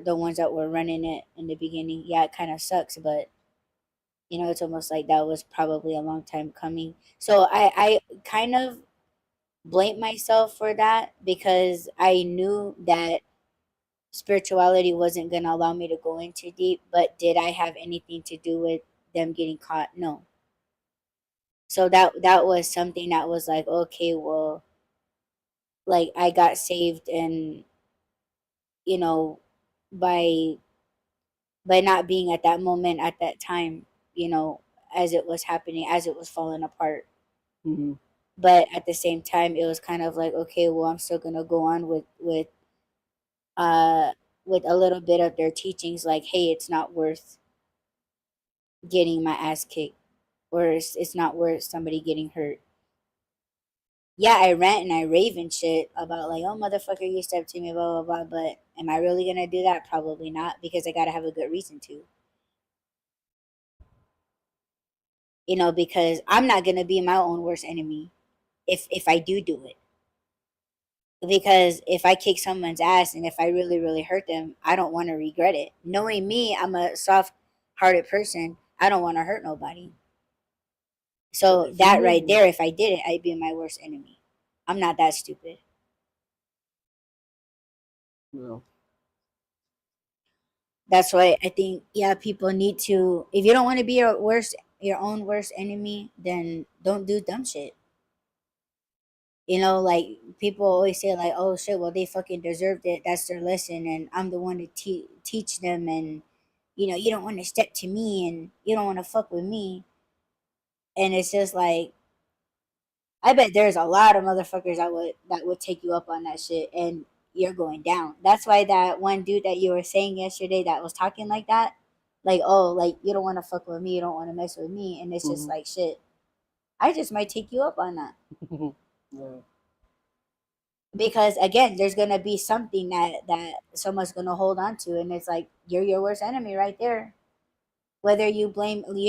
the ones that were running it in the beginning. Yeah, it kind of sucks, but it's almost like that was probably a long time coming. So I kind of blame myself for that, because I knew that spirituality wasn't going to allow me to go in too deep. But did I have anything to do with them getting caught? No. So that was something that was like, okay, well, like, I got saved, and you know by not being at that moment, at that time, as it was happening, as it was falling apart. Hmm. But at the same time, it was kind of like, okay, well, I'm still gonna go on uh with a little bit of their teachings, like, hey, it's not worth getting my ass kicked, or it's not worth somebody getting hurt. Yeah, I rant and I rave and shit about, like, oh, motherfucker, you stepped to me, blah blah blah. But am I really gonna do that? Probably not, because I gotta have a good reason to. Because I'm not gonna be my own worst enemy if I do it. Because if I kick someone's ass and if I really really hurt them, I don't want to regret it. Knowing me, I'm a soft hearted person. I don't want to hurt nobody. But So if you that right knew, there, if I did it, I'd be my worst enemy. I'm not that stupid. you know, That's why I think, yeah, people need to. If you don't want to be your own worst enemy, then don't do dumb shit. Like, people always say, like, oh shit, well, they fucking deserved it. That's their lesson, and I'm the one to teach them. And you don't want to step to me, and you don't want to fuck with me. And it's just like, I bet there's a lot of motherfuckers that would take you up on that shit, and you're going down. That's why that one dude that you were saying yesterday that was talking like that, like, oh, like, you don't want to fuck with me, you don't want to mess with me, and it's just hmm like, shit. I just might take you up on that, yeah, because again, there's gonna be something that someone's gonna hold on to, and it's like, you're your worst enemy right there. Whether you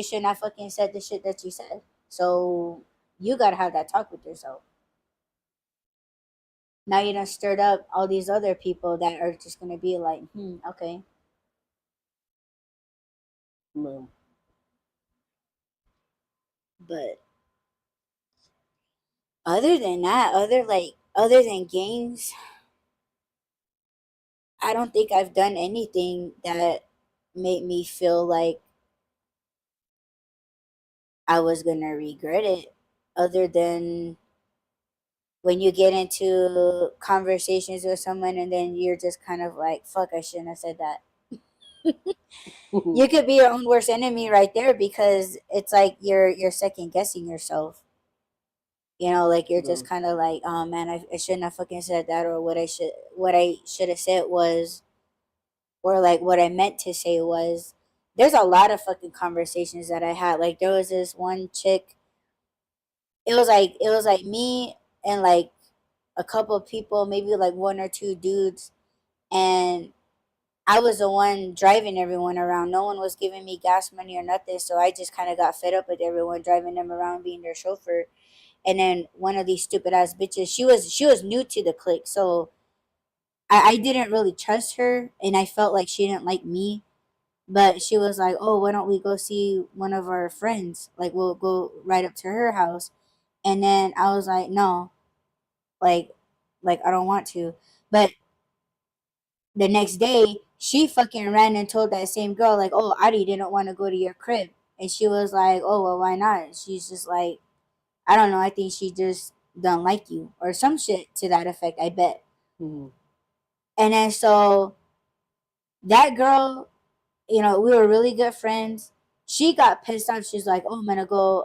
should not fucking said the shit that you said. So you gotta have that talk with yourself. Now you done stirred up all these other people that are just gonna be like, okay. man. But other than that, other than games, I don't think I've done anything that made me feel like I was gonna regret it. Other than when you get into conversations with someone and then you're just kind of like, fuck, I shouldn't have said that. You could be your own worst enemy right there, because it's like you're second guessing yourself. Like, you're Yeah. just kind of like, oh man, I shouldn't have fucking said that, or what I should have said was, or like what I meant to say was. There's a lot of fucking conversations that I had. Like, there was this one chick. It was like me and like a couple of people, maybe like one or two dudes, and I was the one driving everyone around. No one was giving me gas money or nothing, so I just kind of got fed up with everyone driving them around, being their chauffeur. And then one of these stupid ass bitches, she was new to the clique, so I didn't really trust her, and I felt like she didn't like me. But she was like, "Oh, why don't we go see one of our friends? Like, we'll go right up to her house." And then I was like, "No, like, I don't want to." But the next day, she fucking ran and told that same girl, like, "Oh, Adi didn't want to go to your crib." And she was like, "Oh, well, why not?" She's just like, "I don't know. I think she just don't like you," or some shit to that effect, I bet. Hmm. And then so that girl, we were really good friends. She got pissed off. She's like, "Oh,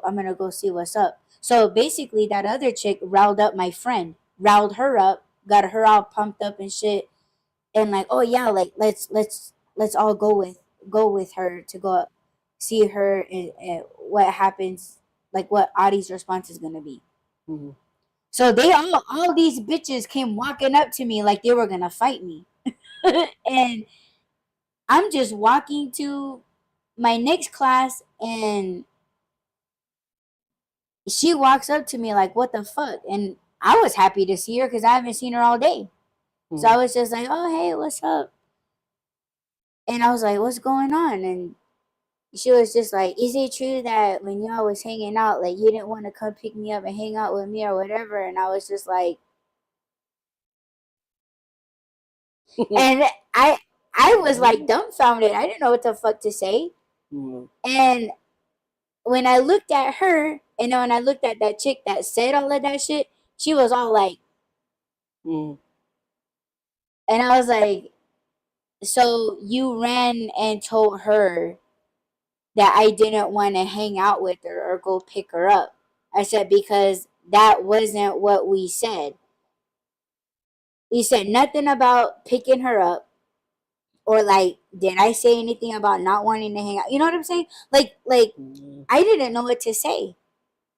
I'm gonna go see what's up." So basically, that other chick riled up my friend, riled her up, got her all pumped up and shit, and like, "Oh yeah, like, let's all go with her to go see her, and what happens, like, what Adi's response is gonna be." Hmm. So they all these bitches came walking up to me like they were gonna fight me, and I'm just walking to my next class, and she walks up to me like, what the fuck? And I was happy to see her because I haven't seen her all day. So I Mm. was just like, oh, hey, what's up? And I was like, what's going on? And she was just like, is it true that when y'all was hanging out, like you didn't want to come pick me up and hang out with me or whatever? And I was just like, and I I was like dumbfounded. I didn't know what the fuck to say. Mm. And when I looked at her, and then when I looked at that chick that said all of that shit, she was all like, Mm. and I was like, so you ran and told her that I didn't want to hang out with her or go pick her up. I said, because that wasn't what we said. You said nothing about picking her up, or like, did I say anything about not wanting to hang out? You know what I'm saying? Like Mm. I didn't know what to say.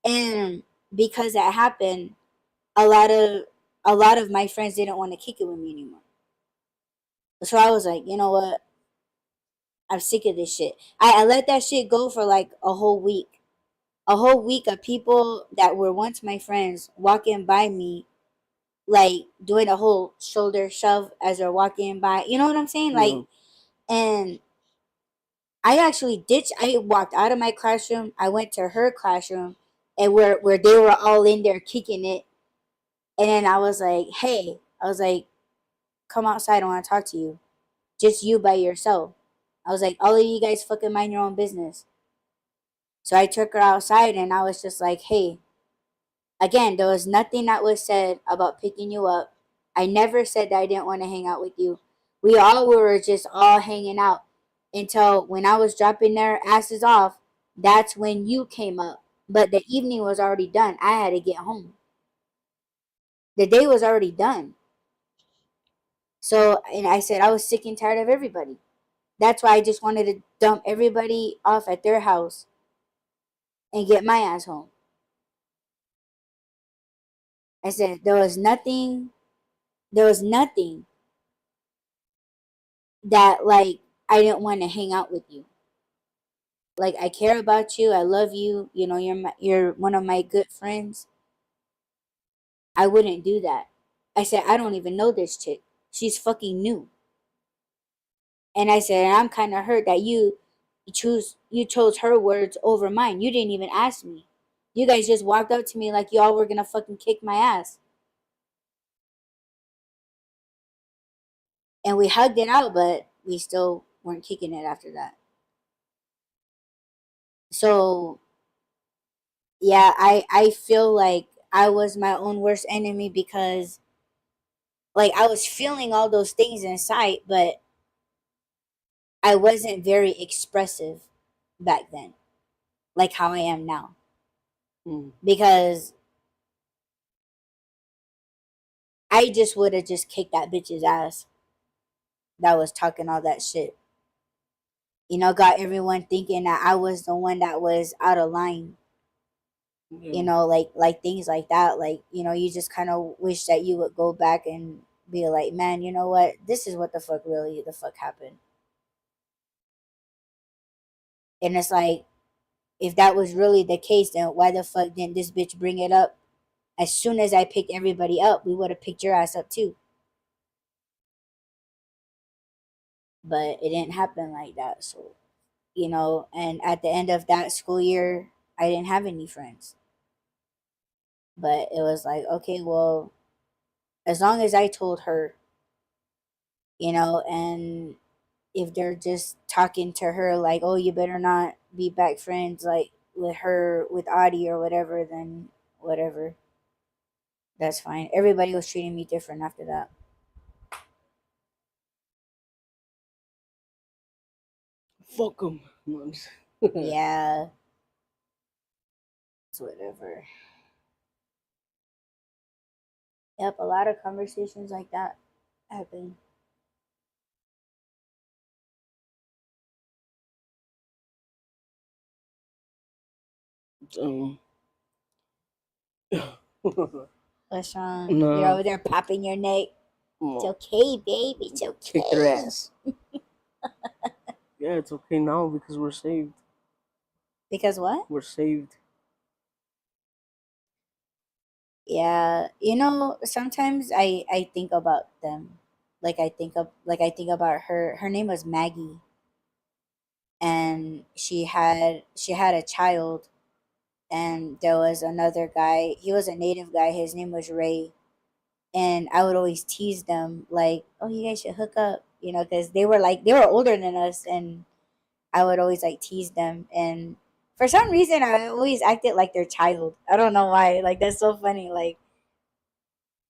And because that happened, a lot of a lot of my friends didn't want to kick it with me anymore. So I was like, you know what? I'm sick of this shit. I let that shit go for like a whole week. A whole week of people that were once my friends walking by me, like doing a whole shoulder shove as they're walking by. You know what I'm saying? Yeah. Like, and I actually ditched. I walked out of my classroom. I went to her classroom, and where they were all in there kicking it. And then I was like, "Hey," I was like, "Come outside. I want to talk to you. Just you by yourself." I was like, "All of you guys fucking mind your own business." So I took her outside, and I was just like, "Hey." Again, there was nothing that was said about picking you up. I never said that I didn't want to hang out with you. We all were just all hanging out until when I was dropping their asses off, that's when you came up. But the evening was already done. I had to get home. The day was already done. So, and I said I was sick and tired of everybody. That's why I just wanted to dump everybody off at their house and get my ass home. I said there was nothing that like I didn't want to hang out with you. Like I care about you, I love you. You know, you're one of my good friends. I wouldn't do that. I said I don't even know this chick. She's fucking new. And I said I'm kind of hurt that you chose her words over mine. You didn't even ask me. You guys just walked up to me like y'all were gonna fucking kick my ass. And we hugged it out, but we still weren't kicking it after that. So yeah, I feel like I was my own worst enemy because like I was feeling all those things inside, but I wasn't very expressive back then, like how I am now. Mm. Because I just would have just kicked that bitch's ass that was talking all that shit. You know, got everyone thinking that I was the one that was out of line. You Yeah. know, like things like that. Like, you know, you just kind of wish that you would go back and be like, man, you know what? This is what the fuck really the fuck happened. And it's like, if that was really the case, then why the fuck didn't this bitch bring it up as soon as I picked everybody up? We would have picked your ass up too. But it didn't happen like that. So, you know, and at the end of that school year, I didn't have any friends. But it was like, okay, well, as long as I told her, you know, and if they're just talking to her like, oh, you better not be back friends like with her, with Audie or whatever, then whatever. That's fine. Everybody was treating me different after that. Fuck them. Yeah, it's whatever. Yep, a lot of conversations like that happen. um, LaShawn, you're no, over there popping your neck. It's no, okay, babe. It's kick their okay. ass. Yeah, it's okay now because we're saved. Because what? We're saved. Yeah, sometimes I think about them. I think about her. Her name was Maggie, and she had a child, and there was another guy. He was a native guy. His name was Ray, and I would always tease them like, "Oh, you guys should hook up," because they were older than us, and I would always like tease them, and for some reason I always acted like their child. I don't know why. Like that's so funny. Like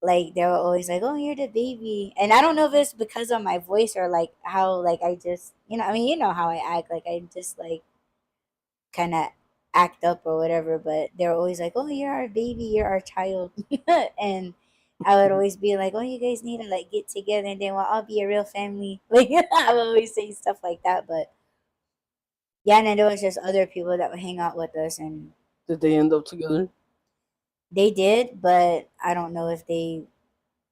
they were always like, "Oh, you're the baby," and I don't know if it's because of my voice or like how like I just I mean how I act. Like I just like kind of act up or whatever, but they were always like, "Oh, you're our baby, you're our child," and I would always be like, "Oh, you guys need to like get together, and then I'll be a real family." Like I would always say stuff like that, but yeah, and then there was just other people that would hang out with us, and Did they end up together? they did, but I don't know if they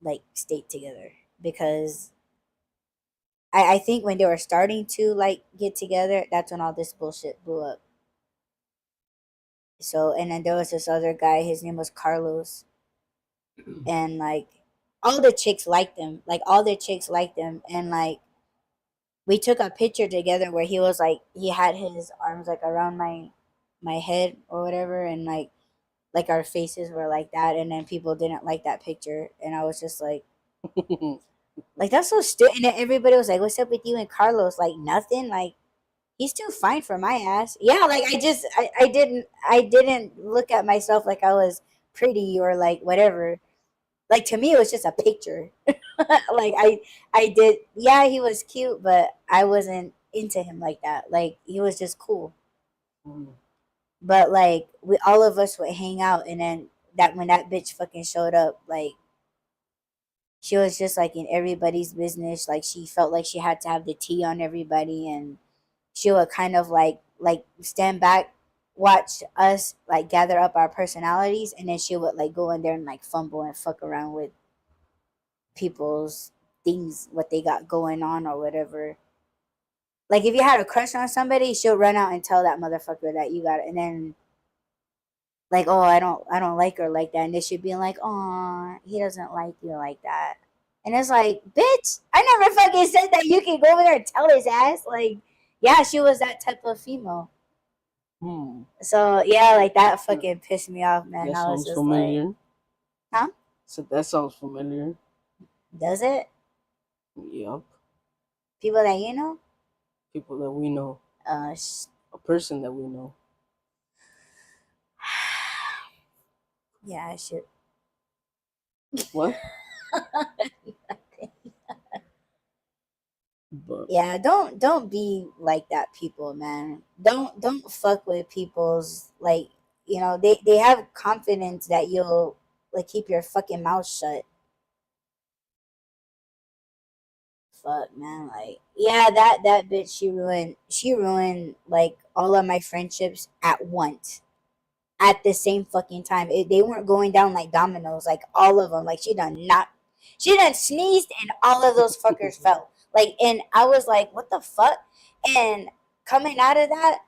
like stayed together because I think when they were starting to like get together, that's when all this bullshit blew up. So, and then there was this other guy, his name was Carlos, and like all the chicks liked him, like all the chicks liked him, and like we took a picture together where he was like he had his arms like around my head or whatever, and like our faces were like that, and then people didn't like that picture, and I was just like that's so stupid, and then everybody was like, "What's up with you and Carlos?" Like nothing, like he's too fine for my ass. Yeah, like I didn't look at myself like I was pretty or like whatever. Like to me it was just a picture. Like I did, yeah, he was cute, but I wasn't into him like that. Like he was just cool. Mm. But like we all of us would hang out, and then that when that bitch fucking showed up, like she was just like in everybody's business. Like she felt like she had to have the tea on everybody, and she would kind of like stand back, watch us like gather up our personalities, and then she would like go in there and like fumble and fuck around with people's things, what they got going on or whatever. Like if you had a crush on somebody, she'll run out and tell that motherfucker that you got it, and then like, oh, I don't like her like that, and they should be like, oh, he doesn't like you like that, and it's like, bitch, I never fucking said that you can go over there and tell his ass. Like, yeah, she was that type of female. Hmm. So yeah, like that fucking pissed me off, man. That I was sounds just like, familiar. huh? So that sounds familiar. Does it? Yep. People that you know? People that we know. Uh, sh- A person that we know. yeah, I should. What? But Yeah, don't be like that, people, man. Don't fuck with people's like they have confidence that you'll like keep your fucking mouth shut. Fuck, man. Like, yeah, that bitch, she ruined like all of my friendships at once, at the same fucking time. They weren't going down like dominoes, like all of them. Like she done sneezed and all of those fuckers fell. Like, and I was like, what the fuck? And coming out of that,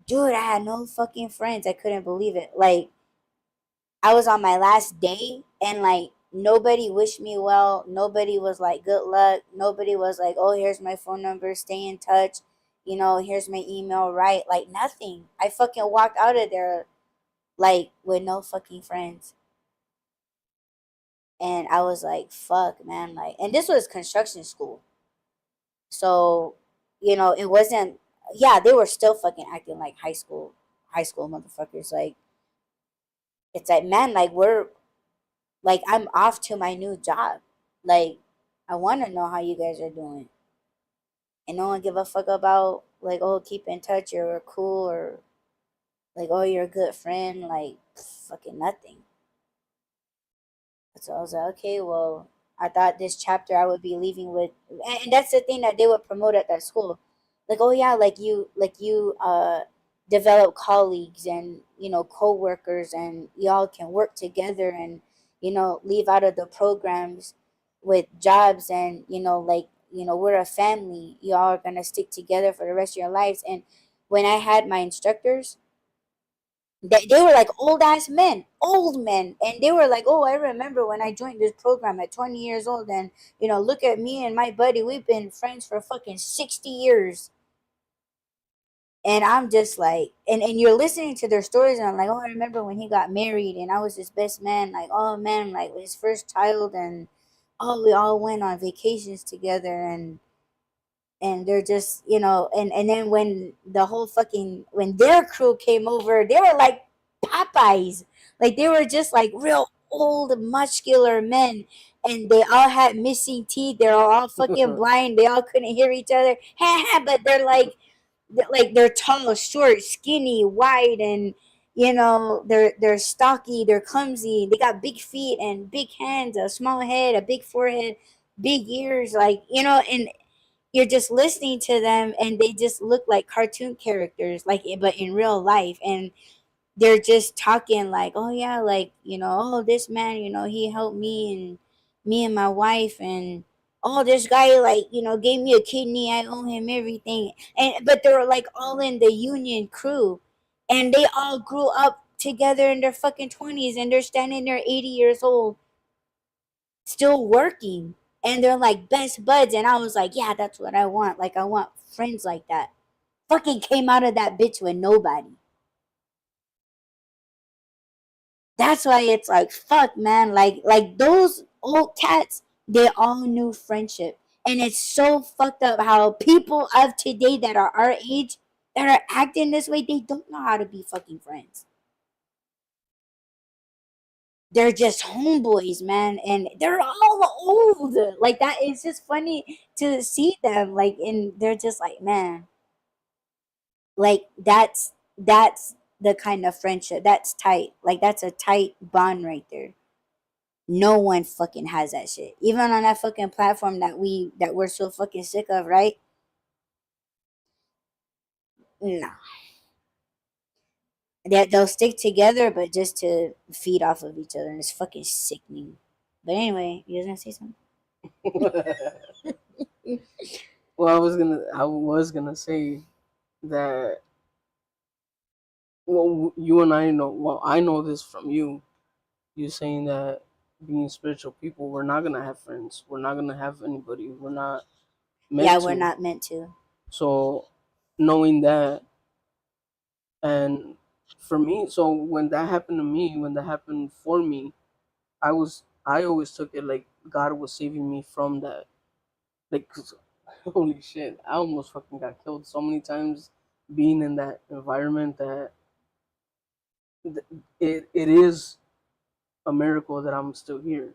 dude, I had no fucking friends. I couldn't believe it. Like, I was on my last day, and like nobody wished me well. Nobody was like good luck. Nobody was like, oh, here's my phone number, stay in touch. Here's my email, right? Like nothing. I fucking walked out of there like with no fucking friends. And I was like, fuck, man. Like, and this was construction school. So, it wasn't, yeah, they were still fucking acting like high school motherfuckers. Like, it's like, man, like, I'm off to my new job. Like, I want to know how you guys are doing. And no one give a fuck about, like, oh, keep in touch, or cool, or like, oh, you're a good friend. Like, fucking nothing. So I was like, okay, well, I thought this chapter I would be leaving with, and that's the thing that they would promote at that school, like, oh yeah, like you develop colleagues and co-workers, and y'all can work together, and leave out of the programs with jobs, and like we're a family. Y'all are gonna stick together for the rest of your lives. And when I had my instructors, they were like old men, and they were like, "Oh, I remember when I joined this program at 20 years old, and look at me and my buddy, we've been friends for fucking 60 years." And I'm just like, and you're listening to their stories, and I'm like, "Oh, I remember when he got married, and I was his best man, like, oh man, like his first child, and oh, we all went on vacations together." And they're just and then when their crew came over, they were like Popeyes. Like, they were just like real old muscular men, and they all had missing teeth. They're all fucking blind. They all couldn't hear each other. But they're tall, short, skinny, wide, and they're stocky, they're clumsy, they got big feet and big hands, a small head, a big forehead, big ears, like, and you're just listening to them, and they just look like cartoon characters, like, but in real life. And they're just talking like, "Oh yeah, like, oh, this man, he helped me and my wife, and oh, this guy, like, gave me a kidney, I owe him everything." And but they were like all in the union crew, and they all grew up together in their fucking 20s, and they're standing there 80 years old, still working, and they're like best buds. And I was like, "Yeah, that's what I want. Like, I want friends like that." Fucking came out of that bitch with nobody. That's why it's like, fuck, man. Like those old cats, they all knew friendship. And it's so fucked up how people of today that are our age, that are acting this way, they don't know how to be fucking friends. They're just homeboys, man, and they're all old. Like, that is just funny to see them. Like, and they're just like, man, like, that's the kind of friendship that's tight. Like, that's a tight bond right there. No one fucking has that shit. Even on that fucking platform that we're so fucking sick of, right? No. They'll stick together, but just to feed off of each other, and it's fucking sickening. But anyway, you was gonna say something? Well, I was gonna say that, well, you and I know, well, I know this from you. You saying that being spiritual people, we're not gonna have friends. We're not gonna have anybody. We're not Yeah, meant we're to. not meant to. So, knowing that, and for me, so when that happened to me, when that happened for me, I always took it like God was saving me from that. Like, 'cause holy shit, I almost fucking got killed so many times being in that environment that it is a miracle that I'm still here.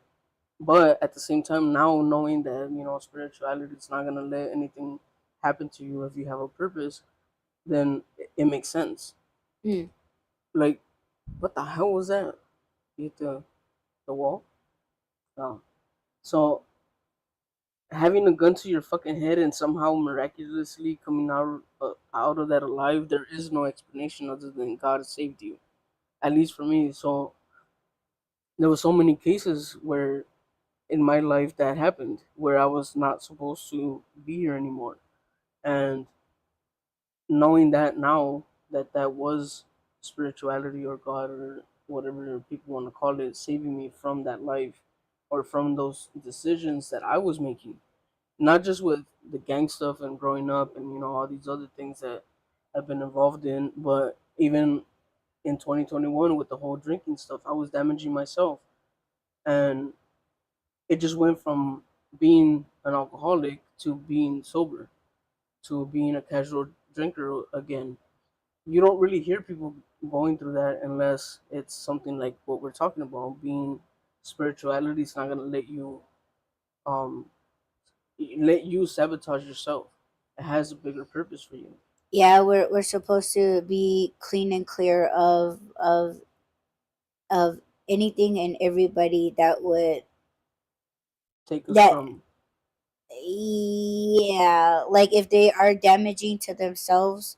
But at the same time, now knowing that, spirituality is not gonna let anything happen to you if you have a purpose, then it makes sense. Mm. Like, what the hell was that? You hit the wall? No. So having a gun to your fucking head and somehow miraculously coming out of that alive, there is no explanation other than God saved you. At least for me. So there were so many cases where in my life that happened where I was not supposed to be here anymore. And knowing that now, that was spirituality or God or whatever people want to call it, saving me from that life or from those decisions that I was making. Not just with the gang stuff and growing up and all these other things that I've been involved in, but even in 2021 with the whole drinking stuff, I was damaging myself. And it just went from being an alcoholic to being sober to being a casual drinker again. You don't really hear people going through that unless it's something like what we're talking about. Being spirituality is not gonna um let you sabotage yourself. It has a bigger purpose for you. Yeah, we're supposed to be clean and clear of anything and everybody that would Take us that from yeah, like if they are damaging to themselves,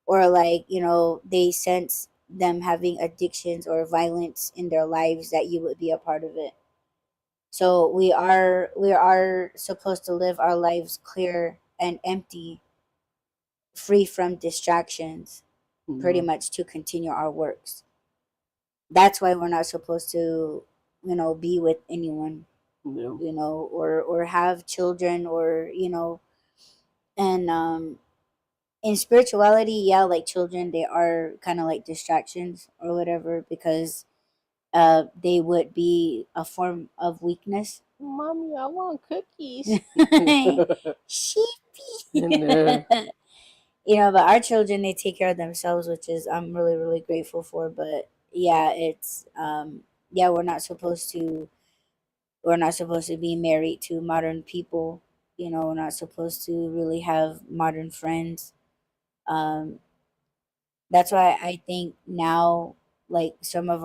or like, they sense them having addictions or violence in their lives, that you would be a part of it. So we are supposed to live our lives clear and empty, free from distractions, pretty Yeah. much to continue our works. That's why we're not supposed to, be with anyone, Yeah. or have children, or and in spirituality, yeah, like children, they are kind of like distractions or whatever, because they would be a form of weakness. Mommy, I want cookies. Sheepy. In there. But our children, they take care of themselves, which is I'm really, really grateful for. But yeah, it's yeah, we're not supposed to be married to modern people. We're not supposed to really have modern friends. um that's why I think now, like some of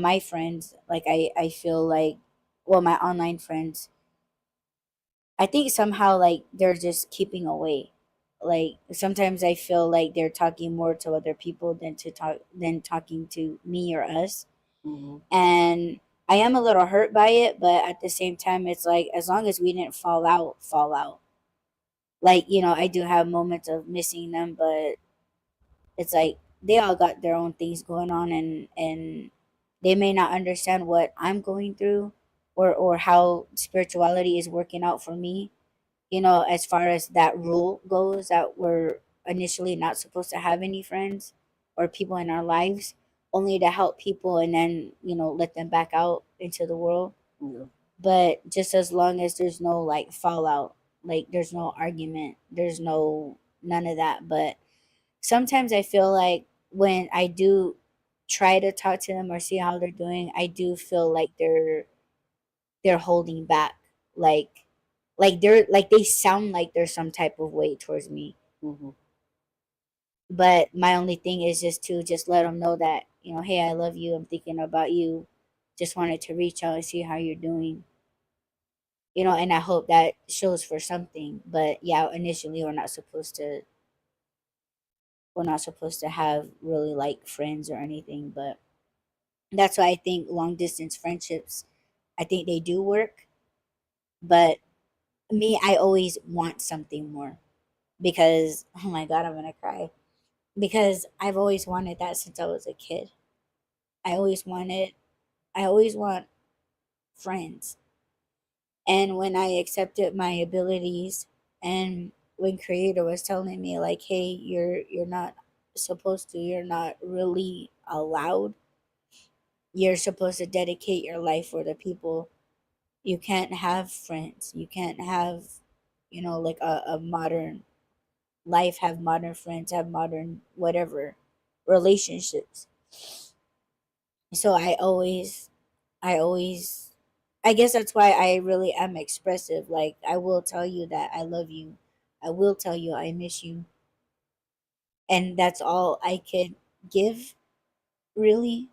my friends, like I feel like, well, my online friends, I think somehow like they're just keeping away. Like sometimes I feel like they're talking more to other people than talking to me or us. Hmm. And I am a little hurt by it, but at the same time it's like, as long as we didn't fall out. Like, I do have moments of missing them, but it's like they all got their own things going on, and they may not understand what I'm going through, or how spirituality is working out for me, as far as that rule goes, that we're initially not supposed to have any friends or people in our lives, only to help people and then, let them back out into the world. Yeah. But just as long as there's no like fallout, like there's no argument, there's no none of that. But sometimes I feel like when I do try to talk to them or see how they're doing, I do feel like they're holding back. Like they sound like there's some type of way towards me. Hmm. But my only thing is just to just let them know that, hey, I love you, I'm thinking about you, just wanted to reach out and see how you're doing. And I hope that shows for something. But yeah, initially we're not supposed to have really like friends or anything. But that's why I think long distance friendships, I think they do work. But me, I always want something more, because oh my god, I'm gonna cry, because I've always wanted that since I was a kid. I always want friends. And when I accepted my abilities, and when creator was telling me like, hey, you're not supposed to, you're not really allowed, you're supposed to dedicate your life for the people. You can't have friends, you can't have, like a modern life, have modern friends, have modern whatever relationships. So I always I guess that's why I really am expressive. Like I will tell you that I love you, I will tell you I miss you, and that's all I could give, really.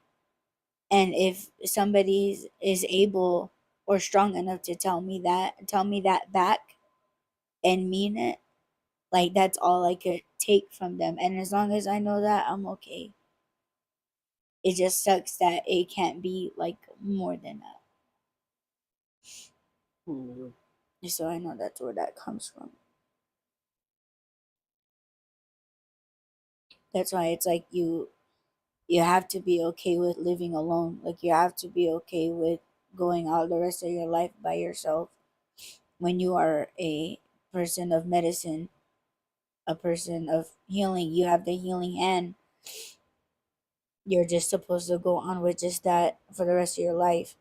And if somebody is able or strong enough to tell me that back and mean it, like that's all I could take from them. And as long as I know that, I'm okay. It just sucks that it can't be like more than that. Yeah. So I know that's where that comes from. That's why it's like you have to be okay with living alone. Like you have to be okay with going out the rest of your life by yourself. When you are a person of medicine, a person of healing, you have the healing hand. You're just supposed to go on with just that for the rest of your life.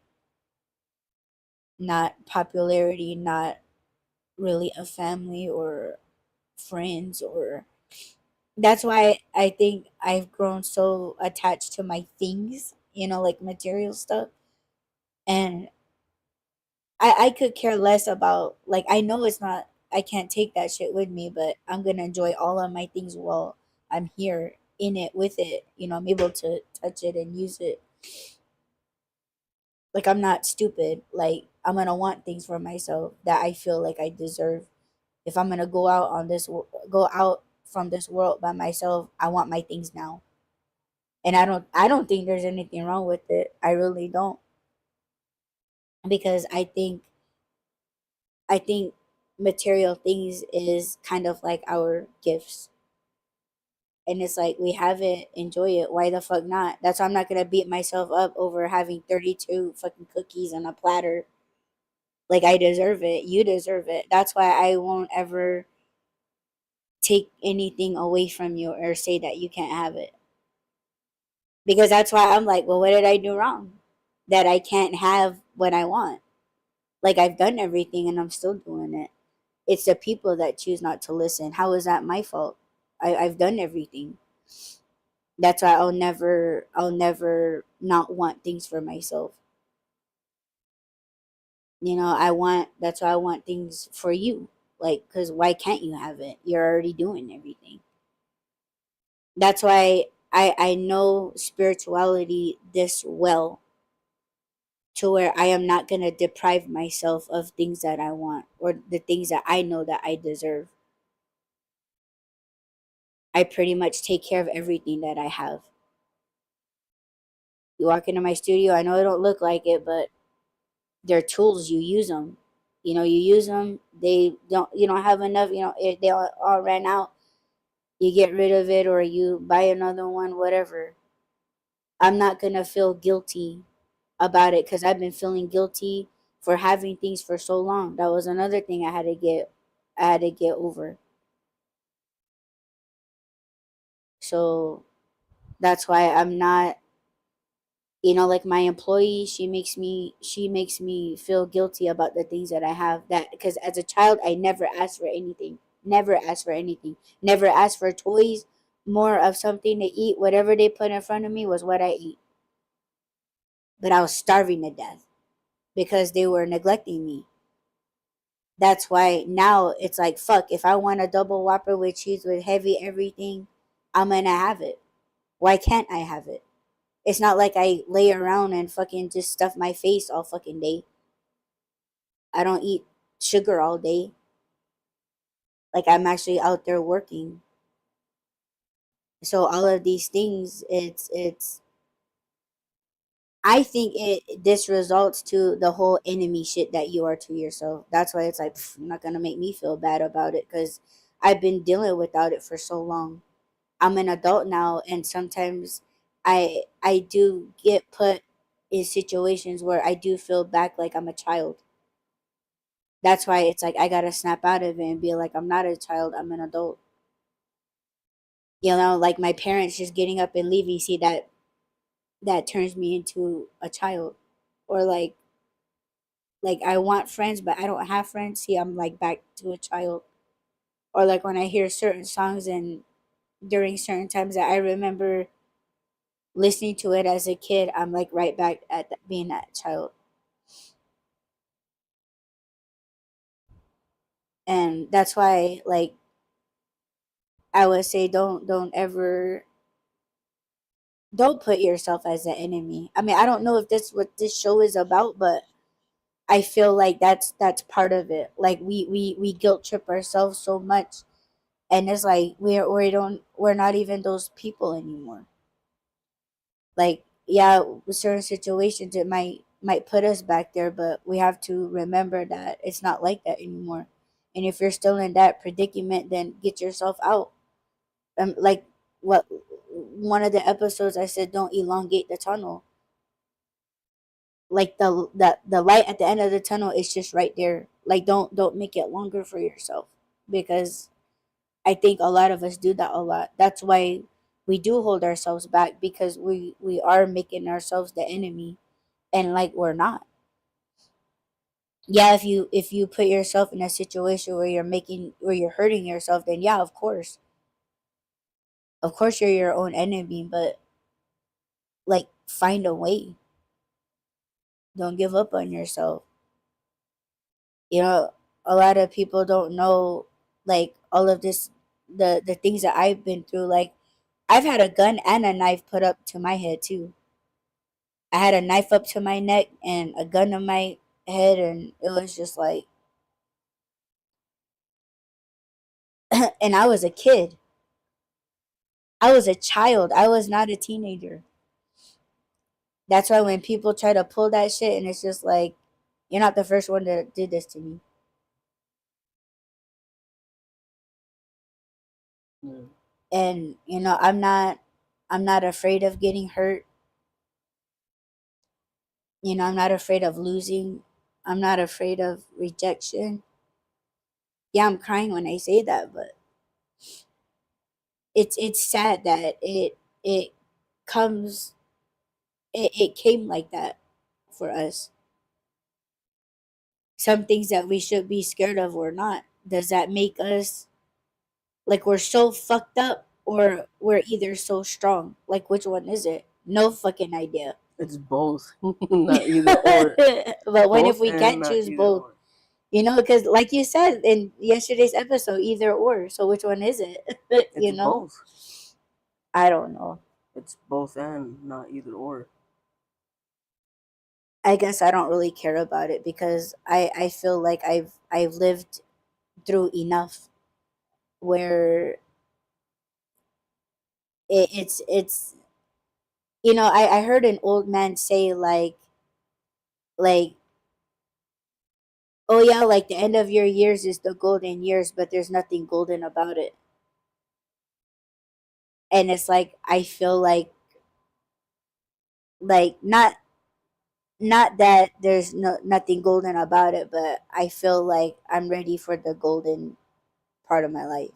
Not popularity, not really a family or friends. Or that's why I think I've grown so attached to my things, like material stuff. And I could care less about, like, I know it's not, I can't take that shit with me, but I'm gonna enjoy all of my things while I'm here in it with it. I'm able to touch it and use it. Like I'm not stupid. Like I'm gonna want things for myself that I feel like I deserve. If I'm gonna go out from this world by myself, I want my things now. And I don't think there's anything wrong with it. I really don't. because I think material things is kind of like our gifts. And it's like we have it, enjoy it. Why the fuck not? That's why I'm not gonna beat myself up over having 32 fucking cookies on a platter. Like I deserve it. You deserve it. That's why I won't ever take anything away from you or say that you can't have it. Because that's why I'm like, well, what did I do wrong? That I can't have what I want. Like I've done everything and I'm still doing it. It's the people that choose not to listen. How is that my fault? I've done everything. That's why I'll never not want things for myself. That's why I want things for you. Like, because why can't you have it? You're already doing everything. That's why I know spirituality this well, to where I am not going to deprive myself of things that I want or the things that I know that I deserve. I pretty much take care of everything that I have. You walk into my studio, I know it don't look like it, but they're tools. You use them. You use them. They don't. You don't have enough. If they all ran out, you get rid of it or you buy another one. Whatever. I'm not gonna feel guilty about it because I've been feeling guilty for having things for so long. That was another thing I had to get. I had to get over. So that's why I'm not. Like my employee, she makes me feel guilty about the things that I have, that because as a child I never asked for anything, never asked for anything, never asked for toys, more of something to eat. Whatever they put in front of me was what I eat. But I was starving to death because they were neglecting me. That's why now it's like, fuck, if I want a double whopper with cheese with heavy everything, I'm gonna have it. Why can't I have it? It's not like I lay around and fucking just stuff my face all fucking day. I don't eat sugar all day. Like I'm actually out there working. So all of these things, it's I think this results to the whole enemy shit that you are to yourself. That's why it's like, you're not gonna make me feel bad about it because I've been dealing without it for so long. I'm an adult now, and sometimes I do get put in situations where I do feel back like I'm a child. That's why it's like I gotta snap out of it and be like, I'm not a child, I'm an adult. Like my parents just getting up and leaving, see that turns me into a child. Or like I want friends but I don't have friends, see, I'm like back to a child. Or like when I hear certain songs and during certain times that I remember listening to it as a kid, I'm like right back at being that child. And that's why, like, I would say don't put yourself as an enemy. I mean, I don't know if this what this show is about, but I feel like that's part of it. Like we guilt trip ourselves so much, and it's like we're not even those people anymore. Like, yeah, with certain situations it might put us back there, but we have to remember that it's not like that anymore. And if you're still in that predicament, then get yourself out. Like what one of the episodes I said, don't elongate the tunnel. Like the light at the end of the tunnel is just right there. Like don't make it longer for yourself, because I think a lot of us do that a lot. That's why we do hold ourselves back, because we are making ourselves the enemy, and like we're not. Yeah, if you put yourself in a situation where you're hurting yourself, then yeah, of course you're your own enemy, but like find a way. Don't give up on yourself. you know a lot of people don't know, like, all of this, the things that I've been through. Like, I've had a gun and a knife put up to my head too. I had a knife up to my neck and a gun to my head, and it was just like and I was a kid. I was a child. I was not a teenager. That's why when people try to pull that shit, and it's just like, You're not the first one to do this to me. Yeah. And I'm not afraid of getting hurt. I'm not afraid of losing. I'm not afraid of rejection. Yeah, I'm crying when I say that, but it's sad that it comes it came like that for us. Some things that we should be scared of or not. Does that make us like we're so fucked up, or we're either so strong? Like, which one is it? No fucking idea. It's both, not either or. But what if Both we and can't not choose either both? or. Because like you said in yesterday's episode, either or. So which one is it? It's both. I don't know. It's both and not either or. I guess I don't really care about it because I feel like I've lived through enough where it's I heard an old man say like oh yeah, like the end of your years is the golden years, but there's nothing golden about it. And it's like I feel like not that there's nothing golden about it, but I feel like I'm ready for the golden part of my life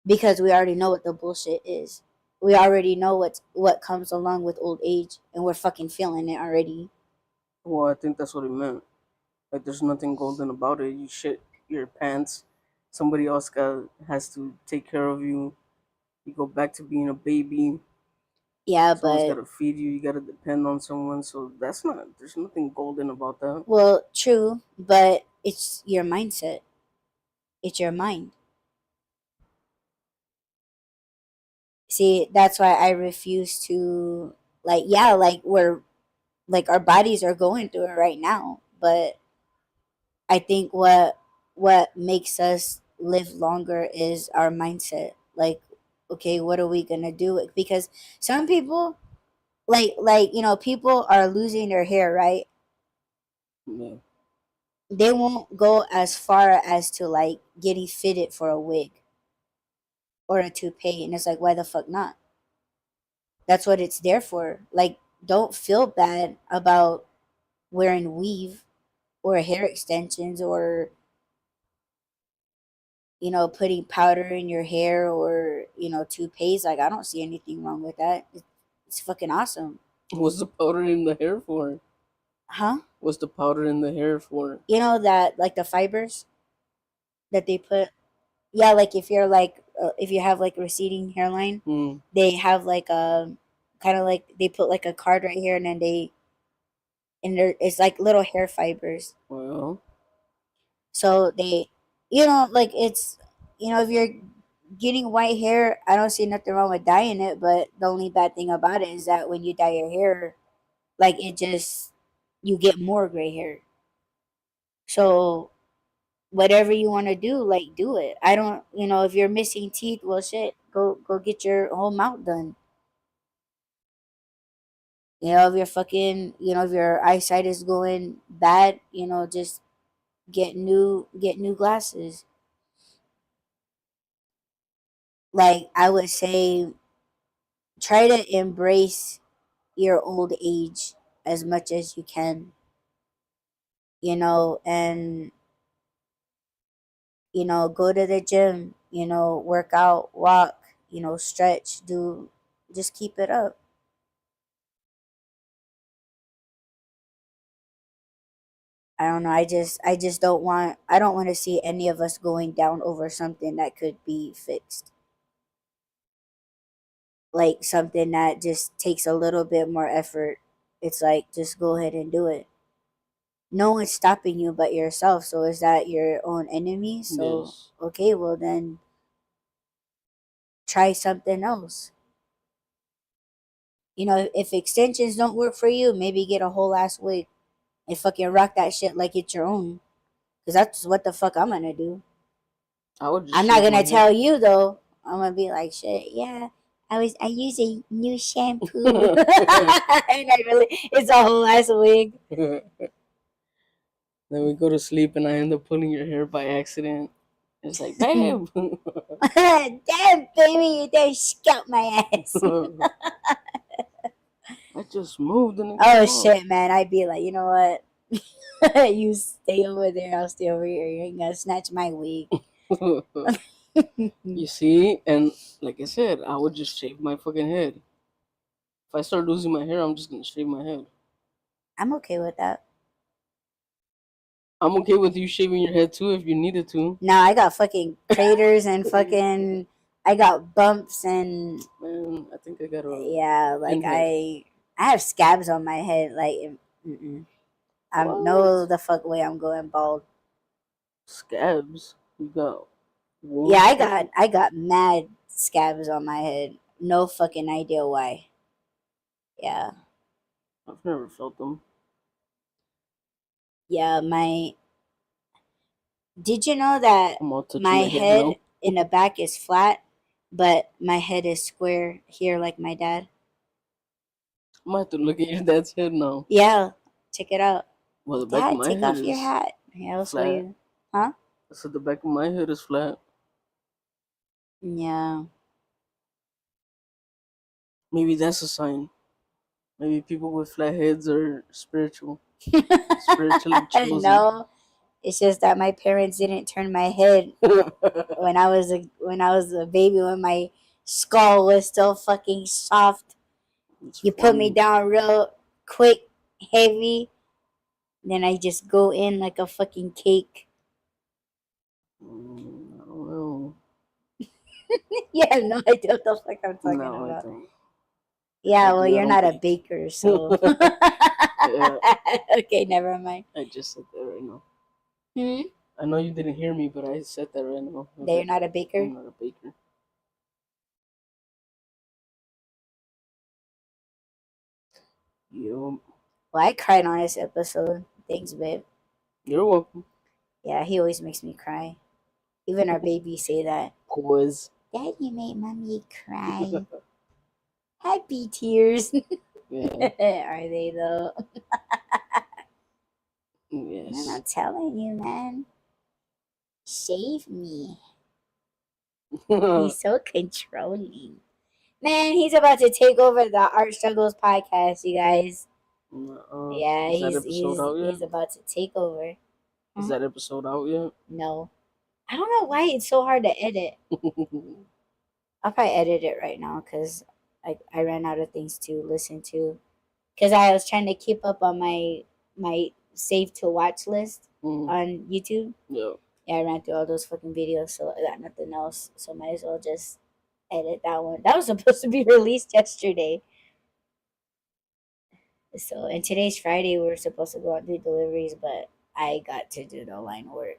because we already know what the bullshit is. We already know what comes along with old age, and we're fucking feeling it already. Well, I think that's what it meant. Like, there's nothing golden about it. You shit your pants. Somebody else has to take care of you. You go back to being a baby. Yeah, Someone's got but to feed you. You got to depend on someone. So that's not. There's nothing golden about that. well, true, but it's your mindset. It's your mind. See, that's why I refuse to like yeah, like we're like our bodies are going through it right now, but I think what makes us live longer is our mindset. Like, okay, what are we gonna do? Because some people, people are losing their hair, right? Yeah. They won't go as far as to like getting fitted for a wig or a toupee, and it's like, why the fuck not? That's what it's there for. Like, don't feel bad about wearing weave or hair extensions or putting powder in your hair or, toupees. Like, I don't see anything wrong with that. It's fucking awesome. What's the powder in the hair for? Huh? What's the powder in the hair for? You know that, like, the fibers that they put? Yeah, like, if you have, like, receding hairline, Hmm. they have, like, a kind of like they put, like, a card right here and then it's like little hair fibers. Well, So like, if you're getting white hair, I don't see nothing wrong with dyeing it, but the only bad thing about it is that when you dye your hair, like, you get more gray hair. So whatever you want to do, like, do it. I don't, if you're missing teeth, well, shit, go get your whole mouth done. If you're fucking, if your eyesight is going bad, just get new glasses. Like, I would say, try to embrace your old age as much as you can, and go to the gym, work out, walk, stretch, just keep it up. I don't know. I don't want to see any of us going down over something that could be fixed. Like, something that just takes a little bit more effort. It's like, just go ahead and do it. No one's stopping you but yourself. So is that your own enemy? So, yes. okay, well then try something else. If extensions don't work for you, maybe get a whole ass wig and fucking rock that shit like it's your own. Cause that's what the fuck I'm gonna do. I would just I'm not shave my gonna head. tell you though. I'm gonna be like, shit, yeah. I use a new shampoo. And it's a whole ass wig. Then we go to sleep and I end up pulling your hair by accident. It's like, babe. Damn, baby, you done scalp my ass. I just moved and it Oh came off. shit, man. I'd be like, you know what? You stay over there, I'll stay over here. You ain't gonna snatch my wig. You see? And like I said, I would just shave my fucking head. If I start losing my hair, I'm just gonna shave my head. I'm okay with that. I'm okay with you shaving your head too if you needed to. Now I got fucking craters and fucking I got bumps and Man, I think I got a yeah, like pinhead. I have scabs on my head. Like, I'm no What? the fuck way I'm going bald. Scabs? You got Yeah, wounds? I got mad scabs on my head. No fucking idea why. Yeah, I've never felt them. yeah. My did you know that I'm all touching my your head head now. in the back is flat, but my head is square here, like my dad. I might have to look at your dad's head now. Yeah, check it out. Well, the back of Dad, my take head off your is hat. Yeah, I'll show flat. you. Huh? I said the back of my head is flat. Yeah. Maybe that's a sign. Maybe people with flat heads are spiritual, spiritually chosen. No, it's just that my parents didn't turn my head when I was a baby, when my skull was still fucking soft. It's You put me funny. down real quick, heavy, then I just go in like a fucking cake. I don't know. You have no idea what the fuck I'm talking No, I about. don't. If I Yeah, well, do, I you're don't not a bake. baker, so. Yeah, Okay, never mind. I just said that right now. Hmm? I know you didn't hear me, but I said that right now. I was That you're like, not a baker? I'm not a baker. Yo, Well, I cried on this episode. Thanks, babe. you're welcome. Yeah, he always makes me cry. Even our babies say that. Pause. Dad, you made mommy cry. Happy tears. Yeah. Are they though? I'm Yes. not telling you, man. Shave me. He's so controlling. Man, he's about to take over the Art Struggles podcast, you guys. Yeah, Is that episode out yet? he's about to take over. Is Huh? that episode out yet? No. I don't know why it's so hard to edit. I'll probably edit it right now because I ran out of things to listen to. Because I was trying to keep up on my save to watch list Mm, on YouTube. yeah. Yeah, I ran through all those fucking videos, so I got nothing else. So might as well just edit that one. That was supposed to be released yesterday. So and today's Friday. We were supposed to go out and do deliveries, but I got to do the line work.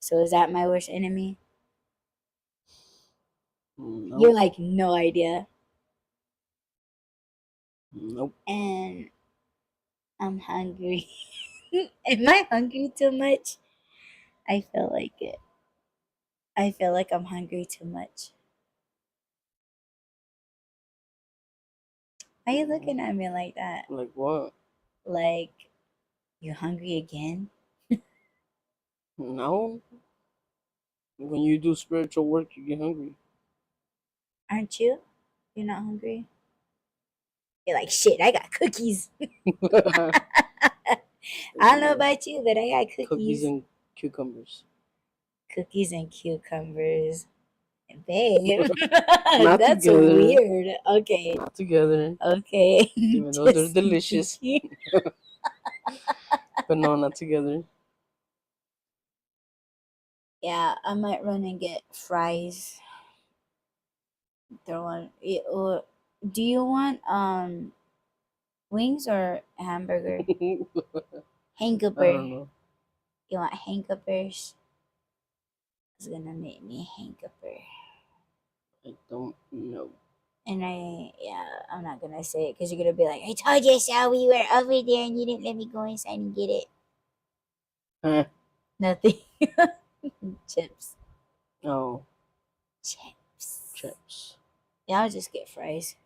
So is that my worst enemy? You're Nope. like no idea. Nope. And I'm hungry. Am I hungry too much? I feel like it. I feel like I'm hungry too much. Why are you looking at me like that? Like what? Like, you hungry again? No. When you do spiritual work, you get hungry. Aren't you? You're not hungry? You're like, shit, I got cookies. I don't know about you, but I got Cookies cookies. and cucumbers. Cookies and cucumbers. Babe, Not that's together. weird. Okay. Not together. Okay. Even though they're Just delicious. But no, not together. yeah, I might run and get fries. Throw on. Or do you want wings or hamburger? I Hangover. don't know. You want hangovers? It's gonna make me hangover. I don't know. And I'm not gonna say it because you're gonna be like, I told you so. We were over there and you didn't let me go inside and get it. Huh. Nothing. Chips. Oh, Chips. chips. Yeah, I'll just get fries.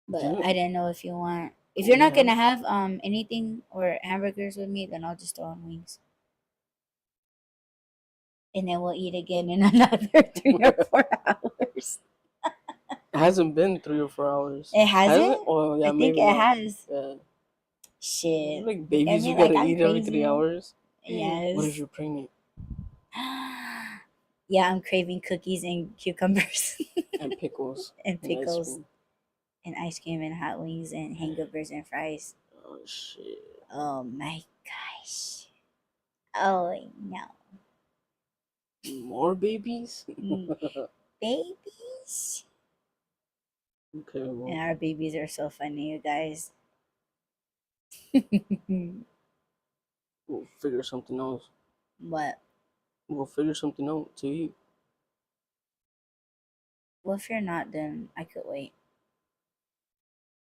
But Do I didn't know if you want. If you're we not gonna have? have anything or hamburgers with me, then I'll just throw on wings, and then we'll eat again in another 3 or 4 hours. It hasn't been 3 or 4 hours. It Has it? hasn't. Oh I yeah, think maybe it not. has. Yeah. Shit, Like look at babies, you me like gotta I'm eat every three crazy. hours. What if Yes. you're pregnant Yeah, I'm craving cookies and cucumbers and pickles and and ice pickles cream? and ice cream and hot wings and hamburgers and fries. Oh shit. Oh my gosh. Oh no. More babies? Mm, babies. Okay, And well, our babies are so funny, you guys. we'll figure something else. What? We'll figure something out to eat. Well, if you're not, then I could wait.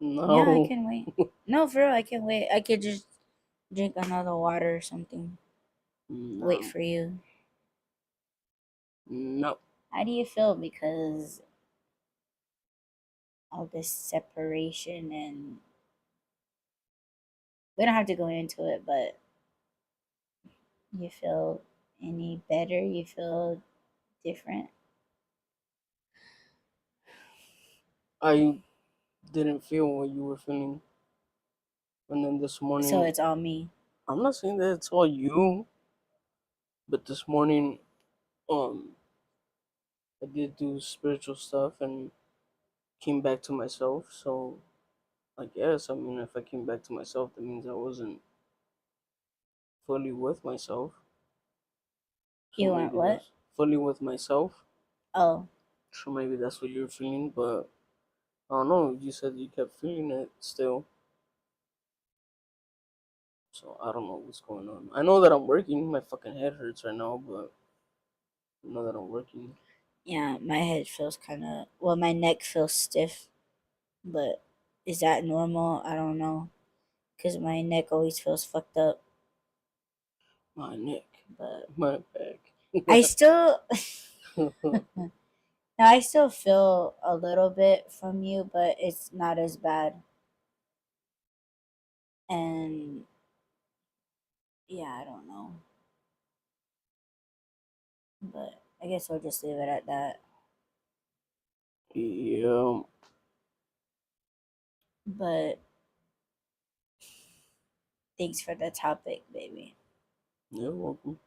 Yeah, I No. can wait. No, for real, I can wait. I could just drink another water or something. Wait No. for you. No. How do you feel? Because all this separation, and we don't have to go into it, but you feel any better? You feel different? I didn't feel what you were feeling. And then this So morning, it's all me. I'm not saying that it's all you, but this morning, um, I did do spiritual stuff and came back to myself. So I guess, I mean, if I came back to myself, that means I wasn't fully with myself. So You weren't maybe what? that's fully with myself. Oh, So maybe that's what you're feeling, but I don't know. You said you kept feeling it still. So I don't know what's going on. I know that I'm working. My fucking head hurts right now, but I know that I'm working. yeah, my head feels kind of, well, my neck feels stiff, but is that normal? I don't know. Because my neck always feels fucked up. My neck, But my back. I still, now I still feel a little bit from you, but it's not as bad. And yeah, I don't know. But I guess we'll just leave it at that. Yeah, But thanks for the topic, baby. you're welcome.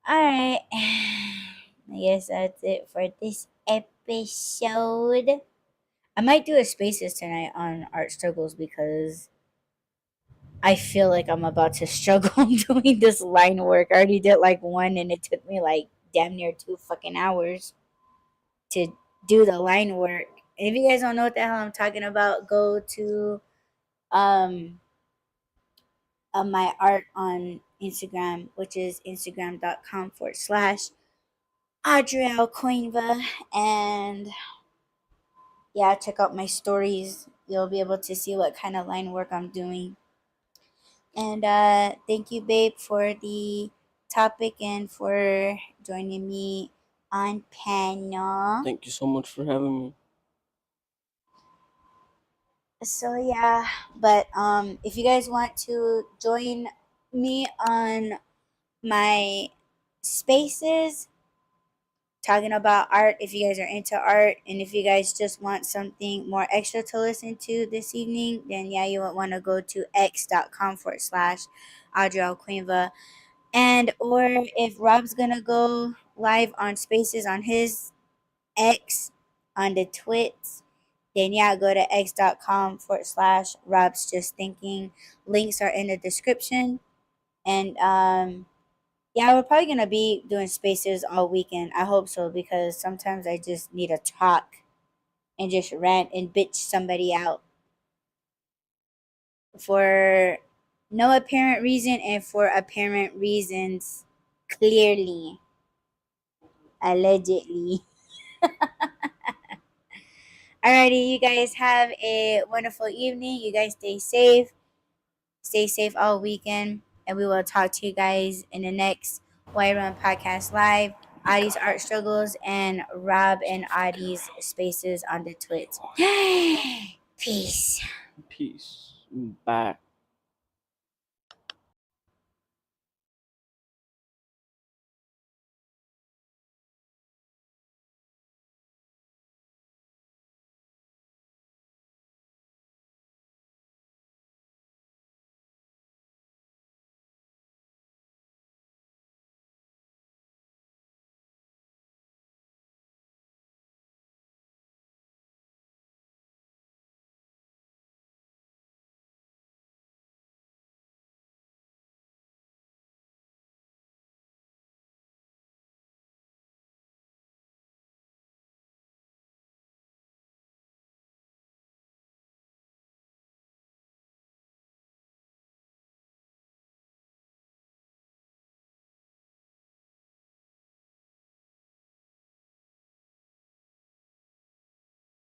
All right. I guess that's it for this episode. I might do a spaces tonight on art struggles because I feel like I'm about to struggle doing this line work. I already did like one and it took me like damn near 2 fucking hours to do the line work. And if you guys don't know what the hell I'm talking about, go to um my art on Instagram, which is instagram.com/. AudreyalKoinva, and yeah, check out my stories. You'll be able to see what kind of line work I'm doing. And thank you, babe, for the topic and for joining me on panel. Thank you so much for having me. So yeah, but if you guys want to join me on my spaces talking about art, if you guys are into art, and if you guys just want something more extra to listen to this evening, then yeah, you would want to go to x.com/. AudreyalKoinva. And or if Rob's gonna go live on spaces on his X on the twits, then yeah, go to x.com/. Rob's just thinking. Links are in the description. And yeah, we're probably gonna be doing spaces all weekend. I hope so because sometimes I just need to talk and just rant and bitch somebody out for no apparent reason and for apparent reasons clearly, allegedly. Alrighty, you guys have a wonderful evening. You guys stay safe. Stay safe all weekend. and we will talk to you guys in the next White Run Podcast Live. Audie's Art Struggles and Rob and Audie's Spaces on the Twits. Peace. Peace. Back.